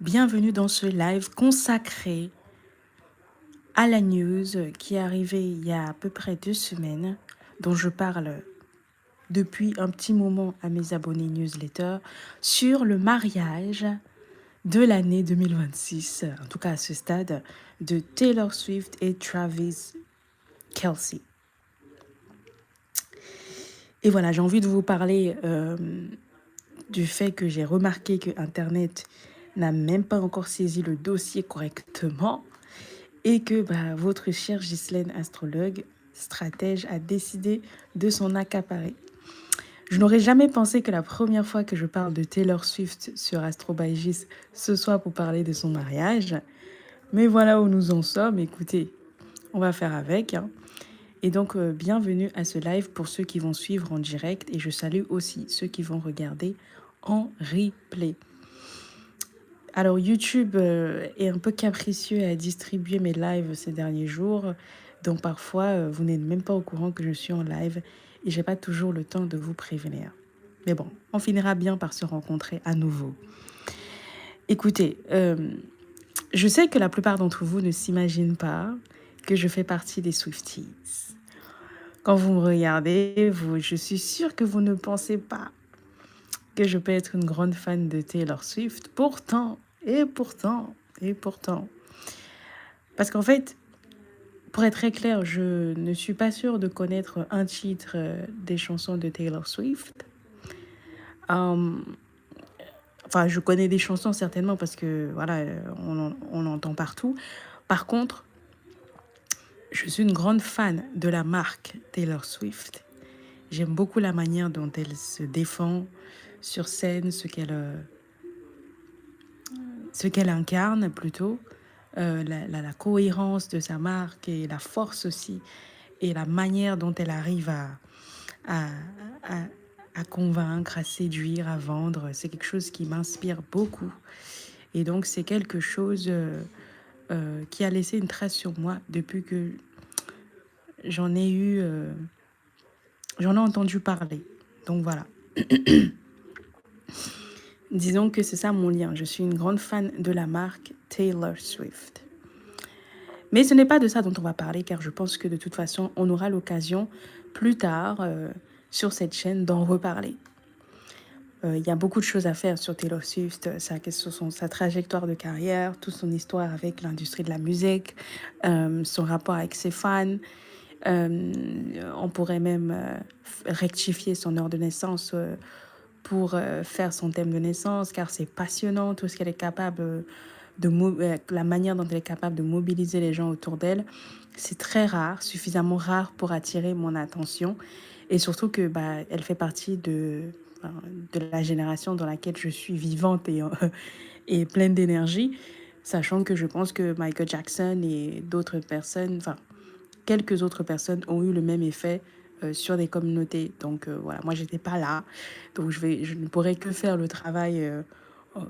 Bienvenue dans ce live consacré à la news qui est arrivée il y a à peu près 2 semaines, dont je parle depuis un petit moment à mes abonnés newsletter, sur le mariage de l'année 2026, en tout cas à ce stade, de Taylor Swift et Travis Kelce. Et voilà, j'ai envie de vous parler du fait que j'ai remarqué que Internet n'a même pas encore saisi le dossier correctement et que votre chère Ghislaine, astrologue, stratège, a décidé de s'en accaparer. Je n'aurais jamais pensé que la première fois que je parle de Taylor Swift sur Astro by Gis, ce soit pour parler de son mariage. Mais voilà où nous en sommes. Écoutez, on va faire avec, hein. Et donc, bienvenue à ce live pour ceux qui vont suivre en direct. Et je salue aussi ceux qui vont regarder en replay. Alors, YouTube est un peu capricieux à distribuer mes lives ces derniers jours. Donc, parfois, vous n'êtes même pas au courant que je suis en live et j'ai pas toujours le temps de vous prévenir. Mais bon, on finira bien par se rencontrer à nouveau. Écoutez, je sais que la plupart d'entre vous ne s'imaginent pas que je fais partie des Swifties. Quand vous me regardez, je suis sûre que vous ne pensez pas que je peux être une grande fan de Taylor Swift. Pourtant, et pourtant, et pourtant. Parce qu'en fait, pour être très clair, je ne suis pas sûre de connaître un titre des chansons de Taylor Swift. Enfin, je connais des chansons certainement parce que voilà, on entend partout. Par contre, je suis une grande fan de la marque Taylor Swift. J'aime beaucoup la manière dont elle se défend sur scène, ce qu'elle incarne plutôt, la cohérence de sa marque et la force aussi, et la manière dont elle arrive à, à, à convaincre, à séduire, à vendre. C'est quelque chose qui m'inspire beaucoup. Et donc, c'est quelque chose qui a laissé une trace sur moi depuis que j'en ai eu, j'en ai entendu parler. Donc voilà. Disons que c'est ça mon lien. Je suis une grande fan de la marque Taylor Swift. Mais ce n'est pas de ça dont on va parler, car je pense que de toute façon, on aura l'occasion plus tard sur cette chaîne d'en reparler. Il y a beaucoup de choses à faire sur Taylor Swift, sa trajectoire de carrière, toute son histoire avec l'industrie de la musique, son rapport avec ses fans. On pourrait même rectifier son heure de naissance pour faire son thème de naissance, car c'est passionnant tout ce qu'elle est capable la manière dont elle est capable de mobiliser les gens autour d'elle. C'est très rare, suffisamment rare pour attirer mon attention. Et surtout que elle fait partie de la génération dans laquelle je suis vivante et pleine d'énergie, sachant que je pense que Michael Jackson et d'autres personnes, enfin, quelques autres personnes ont eu le même effet sur des communautés. Donc voilà, moi j'étais pas là, donc je ne pourrais que faire le travail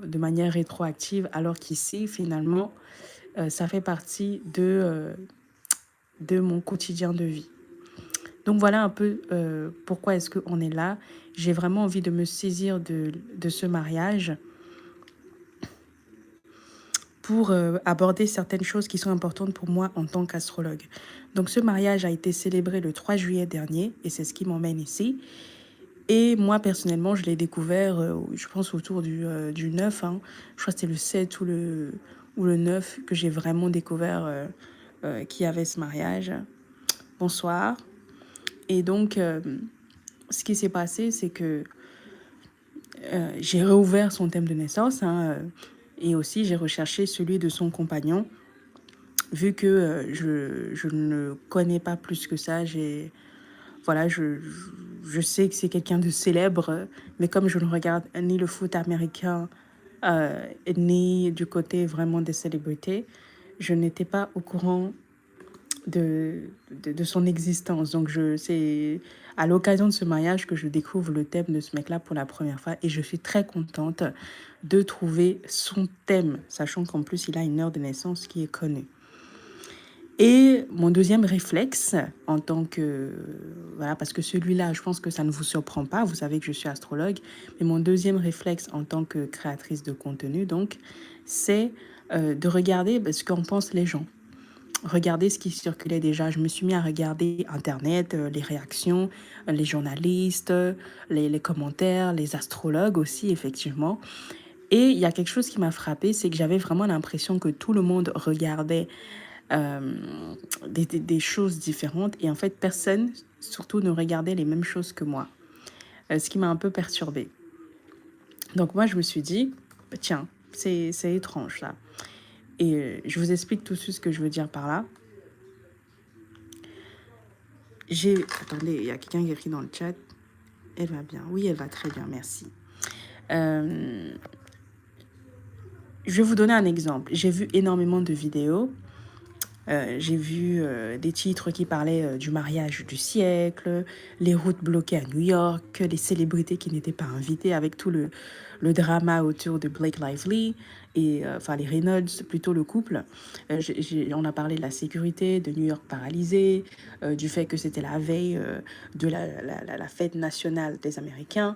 de manière rétroactive, alors qu'ici finalement ça fait partie de mon quotidien de vie. Donc voilà un peu pourquoi est-ce qu'on est là. J'ai vraiment envie de me saisir de ce mariage pour aborder certaines choses qui sont importantes pour moi en tant qu'astrologue. Donc ce mariage a été célébré le 3 juillet dernier et c'est ce qui m'emmène ici. Et moi personnellement, je l'ai découvert, je pense autour du 9, hein. Je crois que c'était le 7 ou le 9 que j'ai vraiment découvert qu'il y avait ce mariage. Bonsoir. Et donc, ce qui s'est passé, c'est que j'ai réouvert son thème de naissance, hein, et aussi j'ai recherché celui de son compagnon. Vu que je ne connais pas plus que ça, voilà, je sais que c'est quelqu'un de célèbre, mais comme je ne regarde ni le foot américain, ni du côté vraiment des célébrités, je n'étais pas au courant de son existence. Donc, c'est à l'occasion de ce mariage que je découvre le thème de ce mec-là pour la première fois. Et je suis très contente de trouver son thème, sachant qu'en plus, il a une heure de naissance qui est connue. Et mon deuxième réflexe, en tant que... Voilà, parce que celui-là, je pense que ça ne vous surprend pas, vous savez que je suis astrologue, mais mon deuxième réflexe en tant que créatrice de contenu, donc, c'est de regarder ce qu'en pensent les gens. Regarder ce qui circulait déjà. Je me suis mis à regarder Internet, les réactions, les journalistes, les commentaires, les astrologues aussi, effectivement. Et il y a quelque chose qui m'a frappée, c'est que j'avais vraiment l'impression que tout le monde regardait euh, des choses différentes et en fait personne surtout ne regardait les mêmes choses que moi, ce qui m'a un peu perturbée. Donc moi je me suis dit, bah, tiens, c'est étrange là. Et je vous explique tout de suite ce que je veux dire par là. Attendez, il y a quelqu'un qui écrit dans le chat. Elle va bien. Oui, elle va très bien, merci. Euh, je vais vous donner un exemple. J'ai vu énormément de vidéos. J'ai vu des titres qui parlaient du mariage du siècle, les routes bloquées à New York, les célébrités qui n'étaient pas invitées avec tout le drama autour de Blake Lively et enfin les Reynolds, plutôt le couple. On a parlé de la sécurité, de New York paralysée, du fait que c'était la veille de la fête nationale des Américains.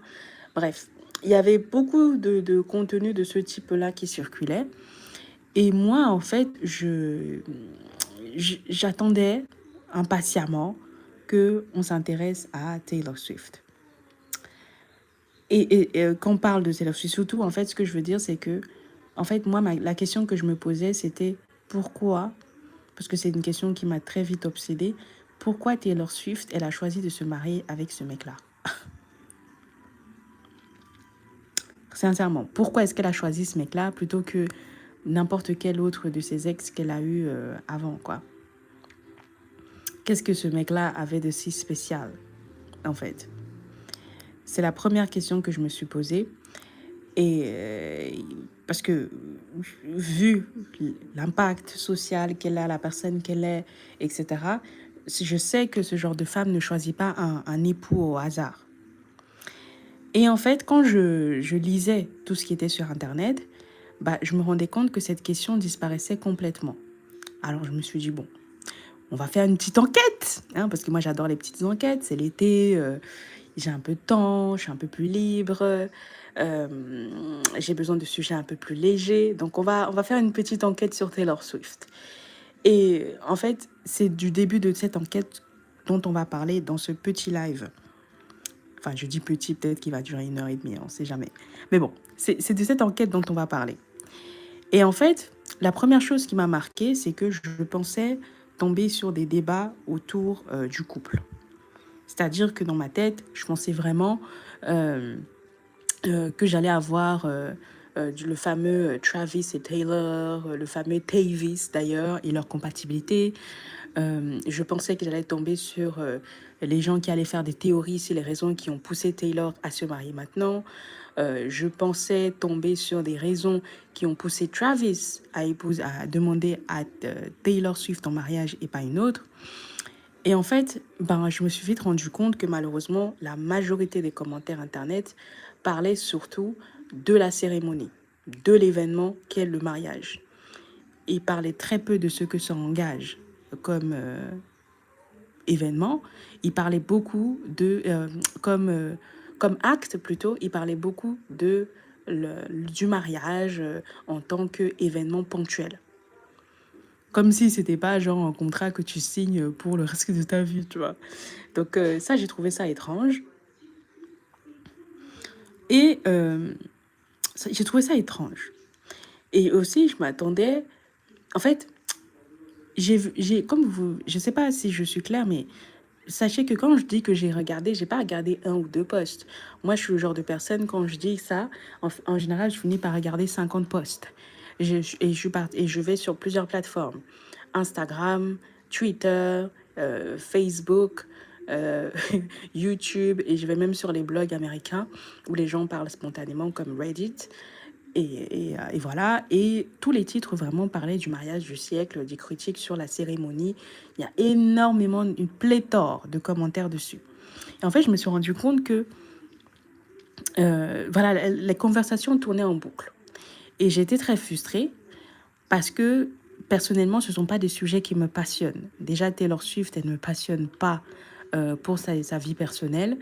Bref, il y avait beaucoup de contenu de ce type-là qui circulait. Et moi, en fait, j'attendais impatiemment que on s'intéresse à Taylor Swift. Et quand on parle de Taylor Swift, surtout, en fait, ce que je veux dire, c'est que, en fait, moi, la question que je me posais, c'était pourquoi, parce que c'est une question qui m'a très vite obsédée, pourquoi Taylor Swift, elle a choisi de se marier avec ce mec-là? Sincèrement, pourquoi est-ce qu'elle a choisi ce mec-là plutôt que n'importe quel autre de ses ex qu'elle a eu avant, quoi? Qu'est-ce que ce mec-là avait de si spécial, en fait? C'est la première question que je me suis posée. Et parce que vu l'impact social qu'elle a, la personne qu'elle est, etc., je sais que ce genre de femme ne choisit pas un époux au hasard. Et en fait, quand je lisais tout ce qui était sur Internet, bah, je me rendais compte que cette question disparaissait complètement. Alors je me suis dit, bon, on va faire une petite enquête, hein, parce que moi j'adore les petites enquêtes, c'est l'été, j'ai un peu de temps, je suis un peu plus libre, j'ai besoin de sujets un peu plus légers, donc on va faire une petite enquête sur Taylor Swift. Et en fait, c'est du début de cette enquête dont on va parler dans ce petit live. Enfin, je dis petit, peut-être qu'il va durer 1 heure et demie, on ne sait jamais. Mais bon, c'est de cette enquête dont on va parler. Et en fait, la première chose qui m'a marqué, c'est que je pensais tomber sur des débats autour du couple. C'est-à-dire que dans ma tête, je pensais vraiment que j'allais avoir le fameux Travis et Taylor, le fameux Tavis d'ailleurs, et leur compatibilité. Je pensais que j'allais tomber sur les gens qui allaient faire des théories sur les raisons qui ont poussé Taylor à se marier maintenant. Je pensais tomber sur des raisons qui ont poussé Travis à demander à Taylor Swift en mariage et pas une autre. Et en fait, ben, je me suis vite rendu compte que malheureusement, la majorité des commentaires Internet parlaient surtout de la cérémonie, de l'événement qu'est le mariage. Ils parlaient très peu de ce que ça engage comme événement. Ils parlaient beaucoup comme acte plutôt, ils parlaient beaucoup du mariage en tant qu'événement ponctuel. Comme si c'était pas genre un contrat que tu signes pour le reste de ta vie, tu vois. Donc ça, j'ai trouvé ça étrange. Et j'ai trouvé ça étrange. Et aussi, je m'attendais... En fait, comme vous... Je sais pas si je suis claire, mais sachez que quand je dis que j'ai regardé, j'ai pas regardé un ou deux posts. Moi, je suis le genre de personne, quand je dis ça, en général, je finis par regarder 50 posts. Et je vais sur plusieurs plateformes. Instagram, Twitter, Facebook, euh, YouTube, et je vais même sur les blogs américains où les gens parlent spontanément comme Reddit. Et voilà, et tous les titres vraiment parlaient du mariage du siècle, des critiques sur la cérémonie. Il y a énormément, une pléthore de commentaires dessus. Et en fait, je me suis rendu compte que voilà, les conversations tournaient en boucle. Et j'étais très frustrée parce que personnellement, ce ne sont pas des sujets qui me passionnent. Déjà, Taylor Swift, elle ne me passionne pas pour sa vie personnelle.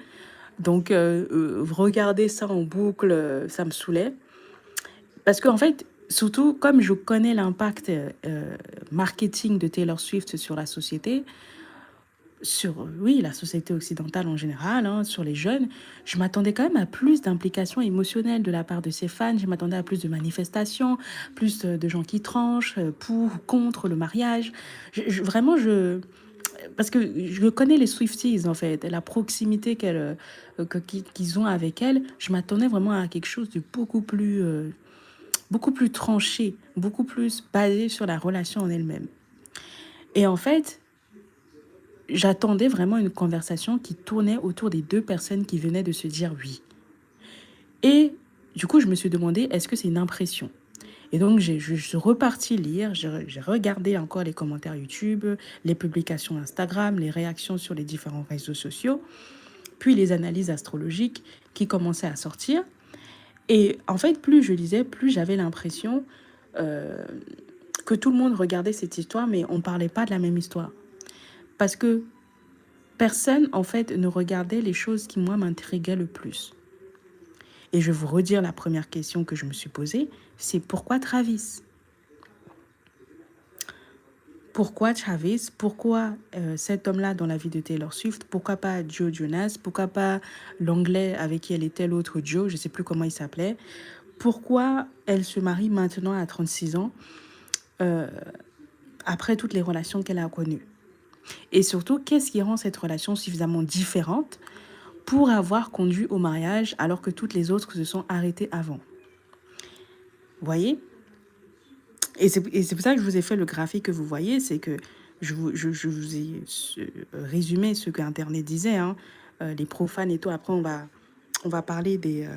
Donc, regarder ça en boucle, ça me saoulait. Parce qu'en fait, surtout, comme je connais l'impact marketing de Taylor Swift sur la société, sur, oui, la société occidentale en général, hein, sur les jeunes, je m'attendais quand même à plus d'implications émotionnelles de la part de ses fans. Je m'attendais à plus de manifestations, plus de gens qui tranchent pour ou contre le mariage. Vraiment, parce que je connais les Swifties, en fait, la proximité qu'ils ont avec elle. Je m'attendais vraiment à quelque chose de beaucoup plus tranché, beaucoup plus basé sur la relation en elle-même. Et en fait, j'attendais vraiment une conversation qui tournait autour des deux personnes qui venaient de se dire oui. Et du coup, je me suis demandé, est-ce que c'est une impression? Et donc, je suis repartie lire, j'ai regardé encore les commentaires YouTube, les publications Instagram, les réactions sur les différents réseaux sociaux, puis les analyses astrologiques qui commençaient à sortir. Et en fait, plus je lisais, plus j'avais l'impression euh, que tout le monde regardait cette histoire, mais on ne parlait pas de la même histoire. Parce que personne, en fait, ne regardait les choses qui, moi, m'intriguaient le plus. Et je vais vous redire la première question que je me suis posée, c'est pourquoi Travis? Pourquoi Travis? Pourquoi cet homme-là dans la vie de Taylor Swift? Pourquoi pas Joe Jonas? Pourquoi pas l'anglais avec qui elle était, l'autre Joe? Je ne sais plus comment il s'appelait. Pourquoi elle se marie maintenant à 36 ans, euh, après toutes les relations qu'elle a connues? Et surtout, qu'est-ce qui rend cette relation suffisamment différente pour avoir conduit au mariage alors que toutes les autres se sont arrêtées avant? Vous voyez? Et c'est pour ça que je vous ai fait le graphique que vous voyez, c'est que je vous ai résumé ce que Internet disait, hein, les profanes et tout. Après, on va parler des...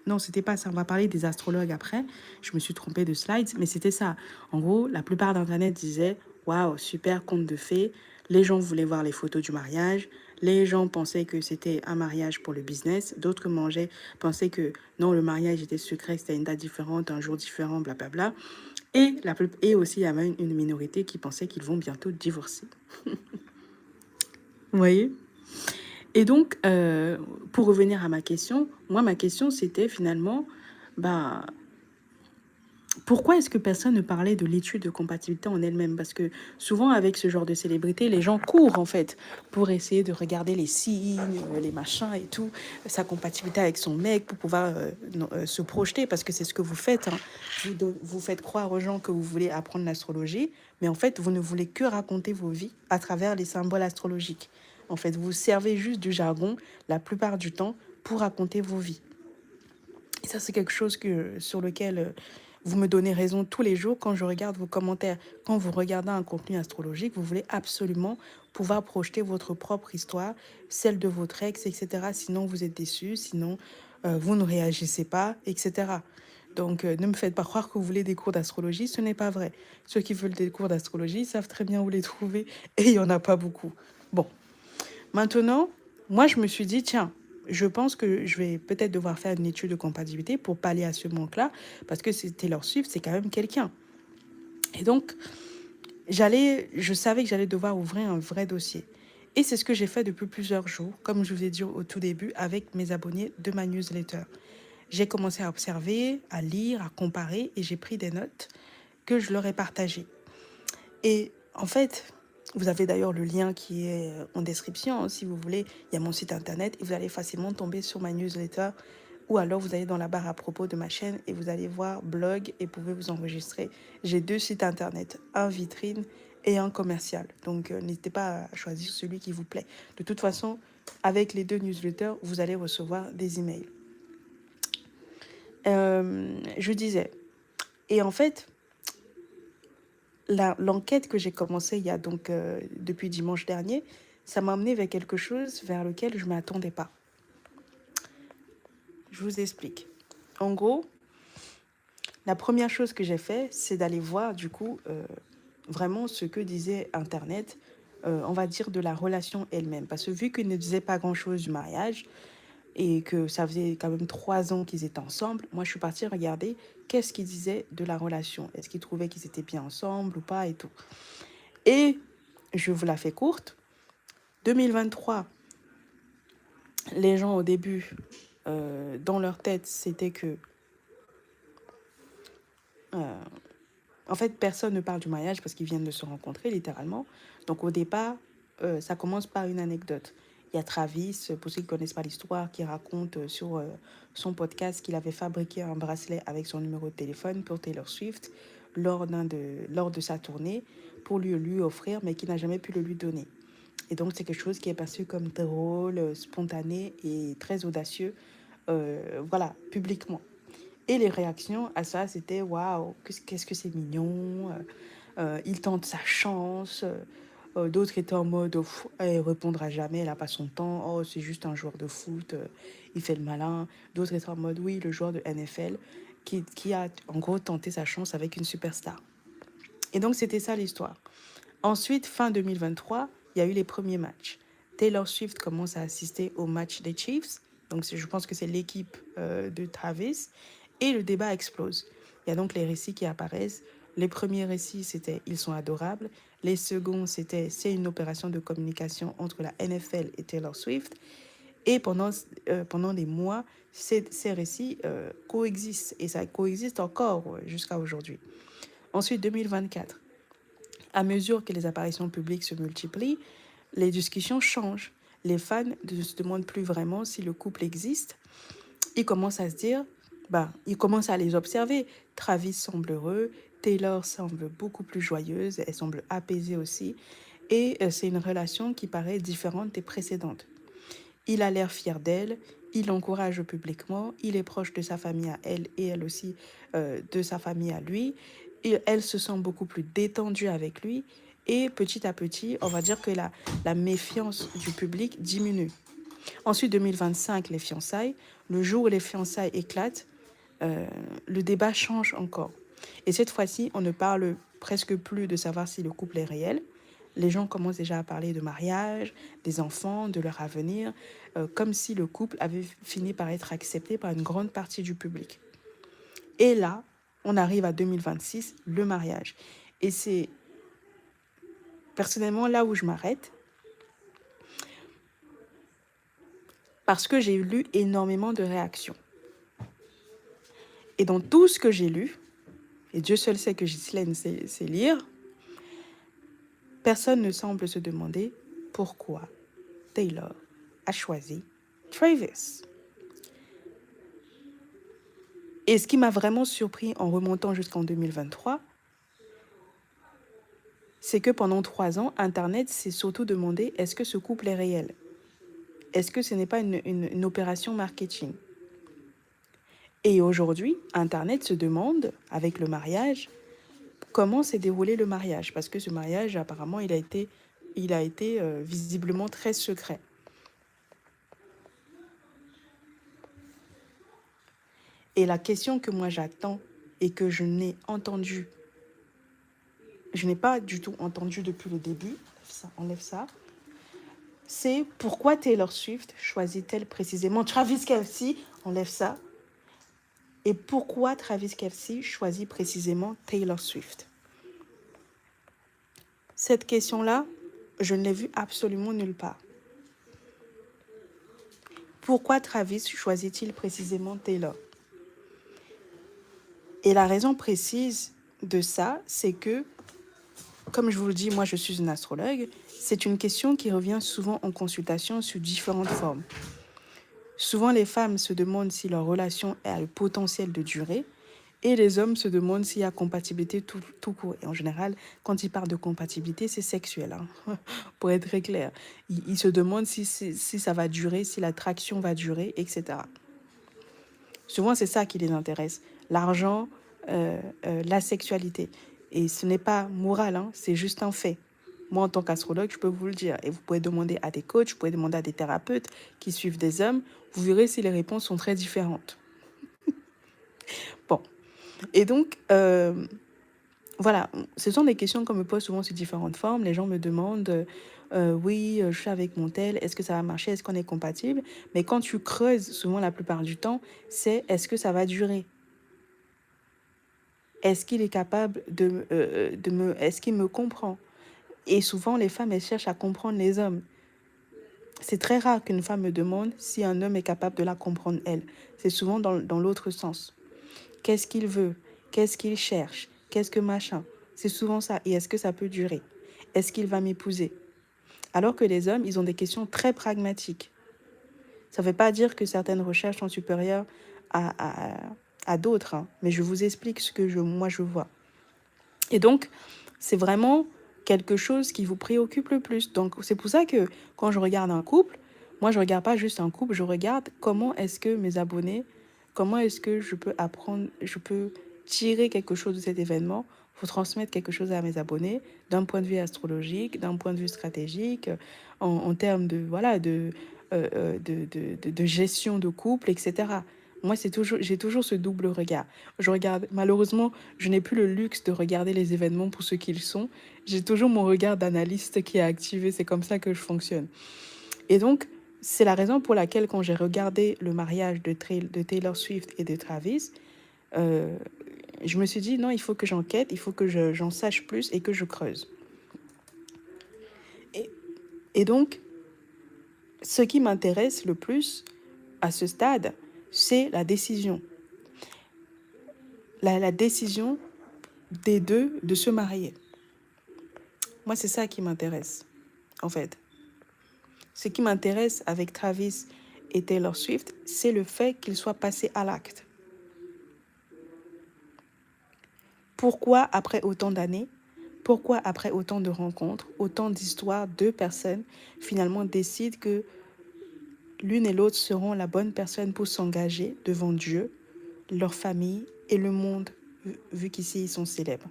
non, c'était pas ça, on va parler des astrologues après. Je me suis trompée de slides, mais c'était ça. En gros, la plupart d'Internet disaient, waouh, super conte de fées. Les gens voulaient voir les photos du mariage. Les gens pensaient que c'était un mariage pour le business. D'autres pensaient que non, le mariage était secret, c'était une date différente, un jour différent, blablabla. Et aussi, il y avait une minorité qui pensait qu'ils vont bientôt divorcer. Vous voyez? Et donc, pour revenir à ma question, moi, ma question, c'était finalement, bah, pourquoi est-ce que personne ne parlait de l'étude de compatibilité en elle-même? Parce que souvent, avec ce genre de célébrité, les gens courent, en fait, pour essayer de regarder les signes, les machins et tout, sa compatibilité avec son mec, pour pouvoir se projeter, parce que c'est ce que vous faites, hein. Vous faites croire aux gens que vous voulez apprendre l'astrologie, mais en fait, vous ne voulez que raconter vos vies à travers les symboles astrologiques. En fait, vous servez juste du jargon, la plupart du temps, pour raconter vos vies. Et ça, c'est quelque chose sur lequel vous me donnez raison tous les jours quand je regarde vos commentaires. Quand vous regardez un contenu astrologique, vous voulez absolument pouvoir projeter votre propre histoire, celle de votre ex, etc. Sinon, vous êtes déçu, sinon, vous ne réagissez pas, etc. Donc, ne me faites pas croire que vous voulez des cours d'astrologie, ce n'est pas vrai. Ceux qui veulent des cours d'astrologie savent très bien où les trouver et il n'y en a pas beaucoup. Bon, maintenant, moi, je me suis dit, tiens, je pense que je vais peut-être devoir faire une étude de compatibilité pour pallier à ce manque-là, parce que c'est Taylor Swift, c'est quand même quelqu'un. Et donc, je savais que j'allais devoir ouvrir un vrai dossier. Et c'est ce que j'ai fait depuis plusieurs jours, comme je vous ai dit au tout début, avec mes abonnés de ma newsletter. J'ai commencé à observer, à lire, à comparer, et j'ai pris des notes que je leur ai partagées. Et en fait, vous avez d'ailleurs le lien qui est en description, hein, si vous voulez. Il y a mon site internet et vous allez facilement tomber sur ma newsletter. Ou alors vous allez dans la barre à propos de ma chaîne et vous allez voir blog et pouvez vous enregistrer. J'ai 2 sites internet, un vitrine et un commercial. Donc n'hésitez pas à choisir celui qui vous plaît. De toute façon, avec les 2 newsletters, vous allez recevoir des emails. Je disais, et en fait, l'enquête que j'ai commencée il y a donc depuis dimanche dernier, ça m'a amené vers quelque chose vers lequel je ne m'attendais pas. Je vous explique. En gros, la première chose que j'ai fait, c'est d'aller voir du coup vraiment ce que disait Internet, on va dire de la relation elle-même. Parce que vu qu'il ne disait pas grand-chose du mariage, et que ça faisait quand même 3 ans qu'ils étaient ensemble, moi je suis partie regarder qu'est-ce qu'ils disaient de la relation. Est-ce qu'ils trouvaient qu'ils étaient bien ensemble ou pas et tout. Et je vous la fais courte. 2023, les gens au début, dans leur tête, c'était que, en fait, personne ne parle du mariage parce qu'ils viennent de se rencontrer littéralement. Donc au départ, ça commence par une anecdote. Il y a Travis, pour ceux qui ne connaissent pas l'histoire, qui raconte sur son podcast qu'il avait fabriqué un bracelet avec son numéro de téléphone pour Taylor Swift lors de sa tournée pour lui offrir, mais qui n'a jamais pu le lui donner. Et donc, c'est quelque chose qui est perçu comme drôle, spontané et très audacieux, voilà, publiquement. Et les réactions à ça, c'était waouh, qu'est-ce que c'est mignon, il tente sa chance. D'autres étaient en mode elle répondra jamais, elle n'a pas son temps, oh, c'est juste un joueur de foot, il fait le malin. D'autres étaient en mode oui, le joueur de NFL qui a en gros tenté sa chance avec une superstar. Et donc, c'était ça l'histoire. Ensuite, fin 2023, il y a eu les premiers matchs. Taylor Swift commence à assister au match des Chiefs. Donc, je pense que c'est l'équipe de Travis. Et le débat explose. Il y a donc les récits qui apparaissent. Les premiers récits, c'était ils sont adorables. Les seconds, c'était c'est une opération de communication entre la NFL et Taylor Swift. Et pendant des mois, ces récits coexistent. Et ça coexiste encore jusqu'à aujourd'hui. Ensuite, 2024. À mesure que les apparitions publiques se multiplient, les discussions changent. Les fans ne se demandent plus vraiment si le couple existe. Ils commencent à se dire, ils commencent à les observer. Travis semble heureux, Taylor semble beaucoup plus joyeuse, elle semble apaisée aussi. Et c'est une relation qui paraît différente des précédentes. Il a l'air fier d'elle, il l'encourage publiquement, il est proche de sa famille à elle et elle aussi de sa famille à lui. Et elle se sent beaucoup plus détendue avec lui et petit à petit, on va dire que la méfiance du public diminue. Ensuite, 2025, les fiançailles. Le jour où les fiançailles éclatent, le débat change encore. Et cette fois-ci, on ne parle presque plus de savoir si le couple est réel. Les gens commencent déjà à parler de mariage, des enfants, de leur avenir, comme si le couple avait fini par être accepté par une grande partie du public. Et là, on arrive à 2026, le mariage. Et c'est personnellement là où je m'arrête, parce que j'ai lu énormément de réactions. Et dans tout ce que j'ai lu, et Dieu seul sait que Ghislaine sait lire, personne ne semble se demander pourquoi Taylor a choisi Travis. Et ce qui m'a vraiment surpris en remontant jusqu'en 2023, c'est que pendant 3 ans, Internet s'est surtout demandé est-ce que ce couple est réel? Est-ce que ce n'est pas une opération marketing? Et aujourd'hui, Internet se demande, avec le mariage, comment s'est déroulé le mariage. Parce que ce mariage, apparemment, il a été visiblement très secret. Et la question que moi j'attends et que je n'ai pas du tout entendu depuis le début, enlève ça, c'est pourquoi Taylor Swift choisit-elle précisément Travis Kelce, enlève ça, et pourquoi Travis Kelce choisit précisément Taylor Swift. Cette question-là, je ne l'ai vue absolument nulle part. Pourquoi Travis choisit-il précisément Taylor? Et la raison précise de ça, c'est que, comme je vous le dis, moi je suis une astrologue, c'est une question qui revient souvent en consultation sous différentes formes. Souvent, les femmes se demandent si leur relation a le potentiel de durer et les hommes se demandent s'il y a compatibilité tout court. Et en général, quand ils parlent de compatibilité, c'est sexuel, pour être très clair. Ils se demandent si ça va durer, si l'attraction va durer, etc. Souvent, c'est ça qui les intéresse. L'argent, la sexualité. Et ce n'est pas moral, c'est juste un fait. Moi, en tant qu'astrologue, je peux vous le dire. Et vous pouvez demander à des coachs, vous pouvez demander à des thérapeutes qui suivent des hommes. Vous verrez si les réponses sont très différentes. Bon. Et donc, voilà, ce sont des questions qu'on me pose souvent sous différentes formes. Les gens me demandent, oui, je suis avec mon tel, est-ce que ça va marcher, est-ce qu'on est compatible? Mais quand tu creuses, souvent la plupart du temps, c'est est-ce que ça va durer? Est-ce qu'il est capable est-ce qu'il me comprend? Et souvent, les femmes, elles cherchent à comprendre les hommes. C'est très rare qu'une femme me demande si un homme est capable de la comprendre, elle. C'est souvent dans l'autre sens. Qu'est-ce qu'il veut? Qu'est-ce qu'il cherche? Qu'est-ce que machin? C'est souvent ça. Et est-ce que ça peut durer? Est-ce qu'il va m'épouser? Alors que les hommes, ils ont des questions très pragmatiques. Ça ne veut pas dire que certaines recherches sont supérieures à, à, à d'autres, hein, mais je vous explique ce que moi je vois. Et donc, c'est vraiment quelque chose qui vous préoccupe le plus. Donc, c'est pour ça que quand je regarde un couple, moi, je ne regarde pas juste un couple, je regarde comment est-ce que mes abonnés, comment est-ce que je peux apprendre, je peux tirer quelque chose de cet événement pour transmettre quelque chose à mes abonnés d'un point de vue astrologique, d'un point de vue stratégique, en termes de, voilà, de gestion de couple, etc. Moi, j'ai toujours ce double regard. Je regarde, malheureusement, je n'ai plus le luxe de regarder les événements pour ce qu'ils sont. J'ai toujours mon regard d'analyste qui est activé. C'est comme ça que je fonctionne. Et donc, c'est la raison pour laquelle, quand j'ai regardé le mariage de Taylor Swift et de Travis, euh, je me suis dit, non, il faut que j'enquête, il faut que j'en sache plus et que je creuse. Et, et donc, ce qui m'intéresse le plus à ce stade, c'est la décision. La décision des deux de se marier. Moi, c'est ça qui m'intéresse, en fait. Ce qui m'intéresse avec Travis et Taylor Swift, c'est le fait qu'ils soient passés à l'acte. Pourquoi, après autant d'années, pourquoi, après autant de rencontres, autant d'histoires, deux personnes finalement décident que l'une et l'autre seront la bonne personne pour s'engager devant Dieu, leur famille et le monde, vu qu'ici ils sont célèbres.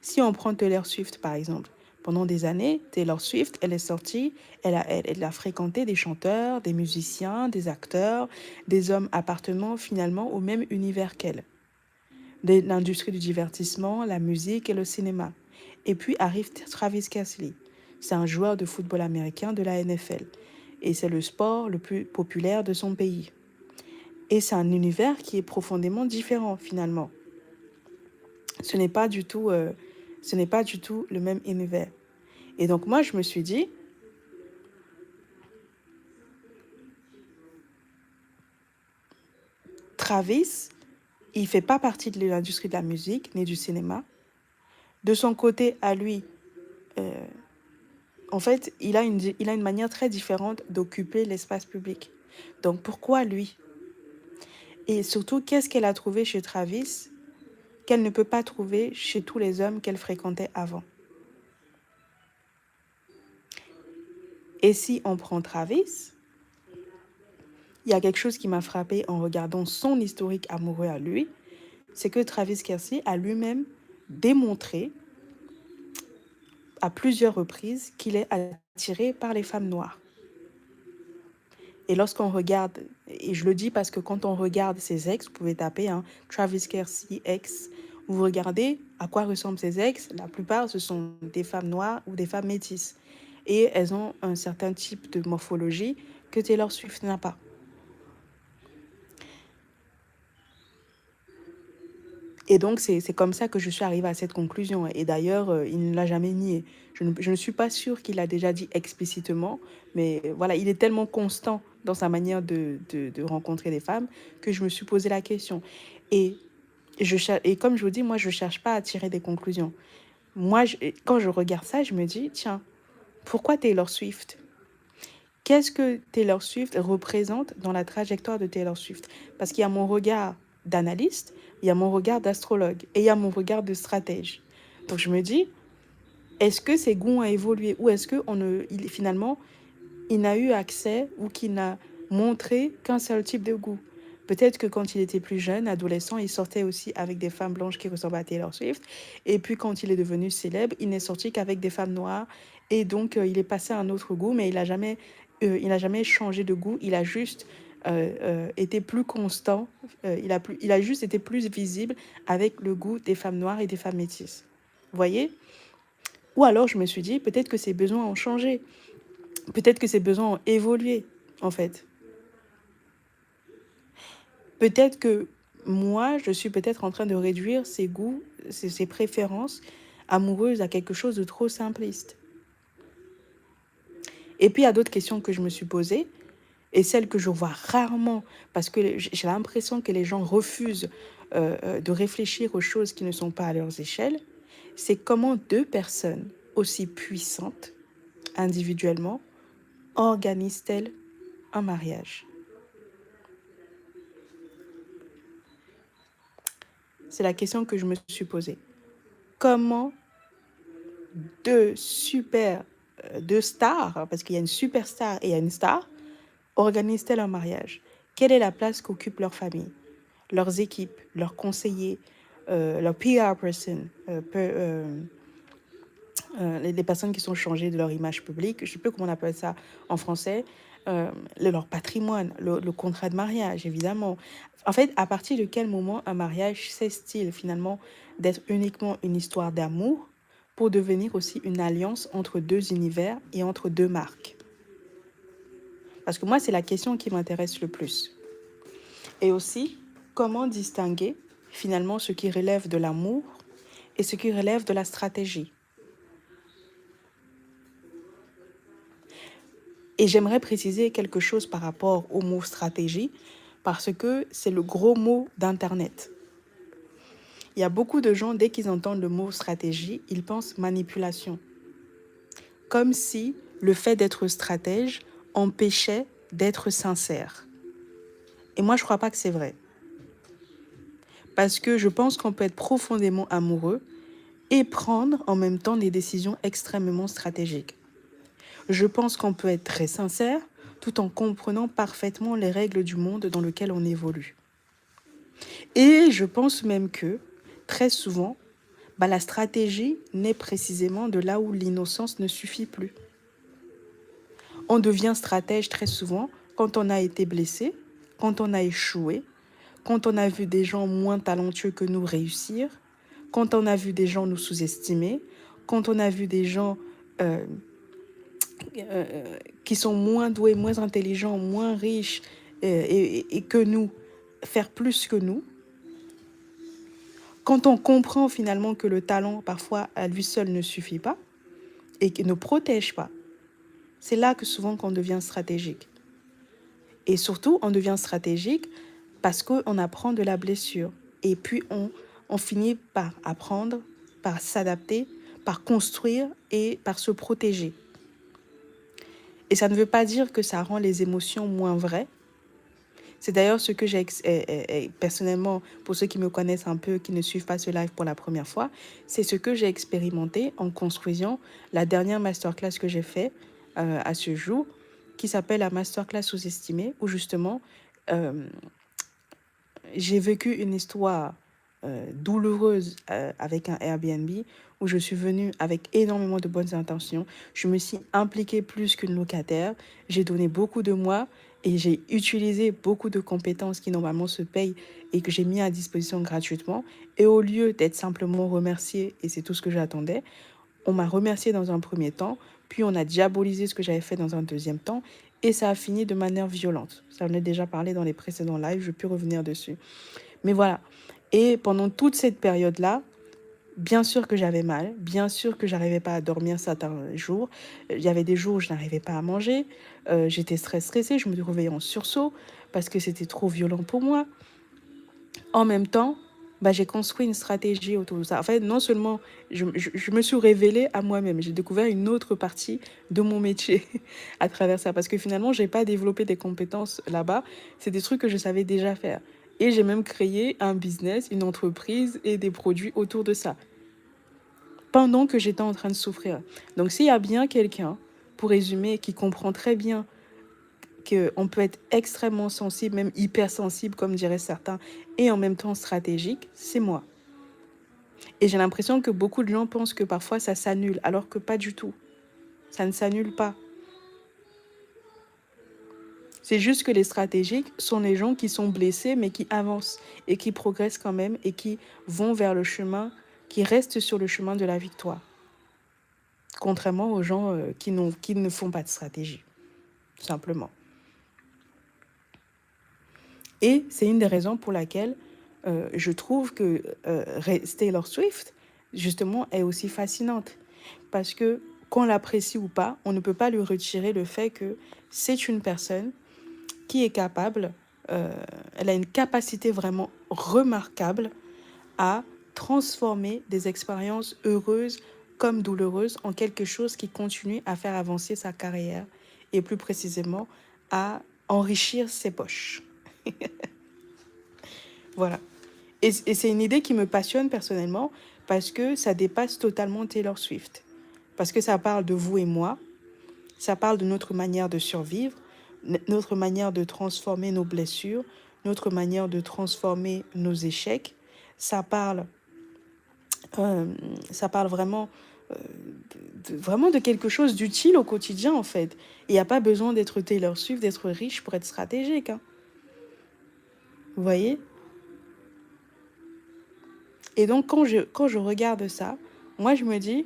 Si on prend Taylor Swift, par exemple, pendant des années, Taylor Swift, elle est sortie, elle a fréquenté des chanteurs, des musiciens, des acteurs, des hommes appartenant finalement au même univers qu'elle. De l'industrie du divertissement, la musique et le cinéma. Et puis arrive Travis Kelce. C'est un joueur de football américain de la NFL. Et c'est le sport le plus populaire de son pays. Et c'est un univers qui est profondément différent finalement. Ce n'est pas du tout, ce n'est pas du tout le même univers. Et donc moi, je me suis dit, Travis, il ne fait pas partie de l'industrie de la musique ni du cinéma. De son côté, à lui, euh, en fait, il a une manière très différente d'occuper l'espace public. Donc pourquoi lui? Et surtout, qu'est-ce qu'elle a trouvé chez Travis qu'elle ne peut pas trouver chez tous les hommes qu'elle fréquentait avant? Et si on prend Travis, il y a quelque chose qui m'a frappé en regardant son historique amoureux à lui, c'est que Travis Kelce a lui-même démontré à plusieurs reprises qu'il est attiré par les femmes noires. Et lorsqu'on regarde, et je le dis parce que quand on regarde ses ex, vous pouvez taper Travis Kelce ex, vous regardez à quoi ressemblent ses ex, la plupart ce sont des femmes noires ou des femmes métisses. Et elles ont un certain type de morphologie que Taylor Swift n'a pas. Et donc, c'est comme ça que je suis arrivée à cette conclusion. Et d'ailleurs, il ne l'a jamais nié. Je ne suis pas sûre qu'il l'a déjà dit explicitement, mais voilà, il est tellement constant dans sa manière de rencontrer des femmes que je me suis posé la question. Et, et comme je vous dis, moi, je ne cherche pas à tirer des conclusions. Moi, quand je regarde ça, je me dis, tiens, pourquoi Taylor Swift? Qu'est-ce que Taylor Swift représente dans la trajectoire de Taylor Swift? Parce qu'il y a mon regard d'analyste, il y a mon regard d'astrologue et il y a mon regard de stratège. Donc je me dis, est-ce que ses goûts ont évolué ou est-ce que finalement, il n'a eu accès ou qu'il n'a montré qu'un seul type de goût? Peut-être que quand il était plus jeune, adolescent, il sortait aussi avec des femmes blanches qui ressemblent à Taylor Swift. Et puis quand il est devenu célèbre, il n'est sorti qu'avec des femmes noires. Et donc il est passé à un autre goût, mais il n'a jamais changé de goût. Il a juste était plus constant, il a juste été plus visible avec le goût des femmes noires et des femmes métisses. Vous voyez? Ou alors je me suis dit, peut-être que ces besoins ont changé, peut-être que ces besoins ont évolué, en fait. Peut-être que moi, je suis peut-être en train de réduire ses goûts, ses préférences amoureuses à quelque chose de trop simpliste. Et puis, il y a d'autres questions que je me suis posées, et celles que je vois rarement, parce que j'ai l'impression que les gens refusent de réfléchir aux choses qui ne sont pas à leurs échelles, c'est comment deux personnes aussi puissantes, individuellement, organisent-elles un mariage? C'est la question que je me suis posée. Comment deux stars, parce qu'il y a une superstar et il y a une star, organisent-elles un mariage? Quelle est la place qu'occupe leur famille, leurs équipes, leurs conseillers, leur PR person, les personnes qui sont changées de leur image publique, je ne sais plus comment on appelle ça en français, leur patrimoine, le contrat de mariage, évidemment. En fait, à partir de quel moment un mariage cesse-t-il finalement d'être uniquement une histoire d'amour pour devenir aussi une alliance entre deux univers et entre deux marques? Parce que moi, c'est la question qui m'intéresse le plus. Et aussi, comment distinguer finalement ce qui relève de l'amour et ce qui relève de la stratégie? Et j'aimerais préciser quelque chose par rapport au mot stratégie, parce que c'est le gros mot d'Internet. Il y a beaucoup de gens, dès qu'ils entendent le mot stratégie, ils pensent manipulation. Comme si le fait d'être stratège empêchait d'être sincère. Et moi, je ne crois pas que c'est vrai. Parce que je pense qu'on peut être profondément amoureux et prendre en même temps des décisions extrêmement stratégiques. Je pense qu'on peut être très sincère tout en comprenant parfaitement les règles du monde dans lequel on évolue. Et je pense même que, très souvent, la stratégie naît précisément de là où l'innocence ne suffit plus. On devient stratège très souvent quand on a été blessé, quand on a échoué, quand on a vu des gens moins talentueux que nous réussir, quand on a vu des gens nous sous-estimer, quand on a vu des gens qui sont moins doués, moins intelligents, moins riches et que nous, faire plus que nous. Quand on comprend finalement que le talent, parfois, à lui seul ne suffit pas et ne protège pas, c'est là que souvent qu'on devient stratégique. Et surtout, on devient stratégique parce qu'on apprend de la blessure. Et puis, on finit par apprendre, par s'adapter, par construire et par se protéger. Et ça ne veut pas dire que ça rend les émotions moins vraies. C'est d'ailleurs ce que j'ai personnellement, pour ceux qui me connaissent un peu, qui ne suivent pas ce live pour la première fois, c'est ce que j'ai expérimenté en construisant la dernière masterclass que j'ai fait à ce jour, qui s'appelle la masterclass sous-estimée, où justement, j'ai vécu une histoire douloureuse avec un Airbnb où je suis venue avec énormément de bonnes intentions. Je me suis impliquée plus qu'une locataire. J'ai donné beaucoup de moi et j'ai utilisé beaucoup de compétences qui normalement se payent et que j'ai mis à disposition gratuitement. Et au lieu d'être simplement remerciée, et c'est tout ce que j'attendais, on m'a remercié dans un premier temps, puis on a diabolisé ce que j'avais fait dans un deuxième temps, et ça a fini de manière violente. Ça en est déjà parlé dans les précédents lives, je peux revenir dessus. Mais voilà. Et pendant toute cette période-là, bien sûr que j'avais mal, bien sûr que j'arrivais pas à dormir certains jours. Il y avait des jours où je n'arrivais pas à manger. J'étais stressée, je me réveillais en sursaut parce que c'était trop violent pour moi. En même temps, j'ai construit une stratégie autour de ça. En fait, non seulement je me suis révélée à moi-même, j'ai découvert une autre partie de mon métier à travers ça. Parce que finalement, je n'ai pas développé des compétences là-bas. C'est des trucs que je savais déjà faire. Et j'ai même créé un business, une entreprise et des produits autour de ça, pendant que j'étais en train de souffrir. Donc, s'il y a bien quelqu'un, pour résumer, qui comprend très bien qu'on peut être extrêmement sensible, même hypersensible, comme diraient certains, et en même temps stratégique, c'est moi. Et j'ai l'impression que beaucoup de gens pensent que parfois ça s'annule, alors que pas du tout. Ça ne s'annule pas. C'est juste que les stratégiques sont les gens qui sont blessés, mais qui avancent et qui progressent quand même et qui vont vers le chemin, qui restent sur le chemin de la victoire. Contrairement aux gens qui ne font pas de stratégie, tout simplement. Et c'est une des raisons pour laquelle je trouve que Taylor Swift, justement, est aussi fascinante. Parce que, qu'on l'apprécie ou pas, on ne peut pas lui retirer le fait que c'est une personne qui est capable, elle a une capacité vraiment remarquable à transformer des expériences heureuses comme douloureuses en quelque chose qui continue à faire avancer sa carrière et plus précisément à enrichir ses poches. Voilà. Et c'est une idée qui me passionne personnellement parce que ça dépasse totalement Taylor Swift. Parce que ça parle de vous et moi, ça parle de notre manière de survivre, notre manière de transformer nos blessures, notre manière de transformer nos échecs. Ça parle, ça parle vraiment, vraiment de quelque chose d'utile au quotidien en fait. Il n'y a pas besoin d'être Taylor Swift, d'être riche pour être stratégique. Hein. Vous voyez? Et donc quand je regarde ça, moi je me dis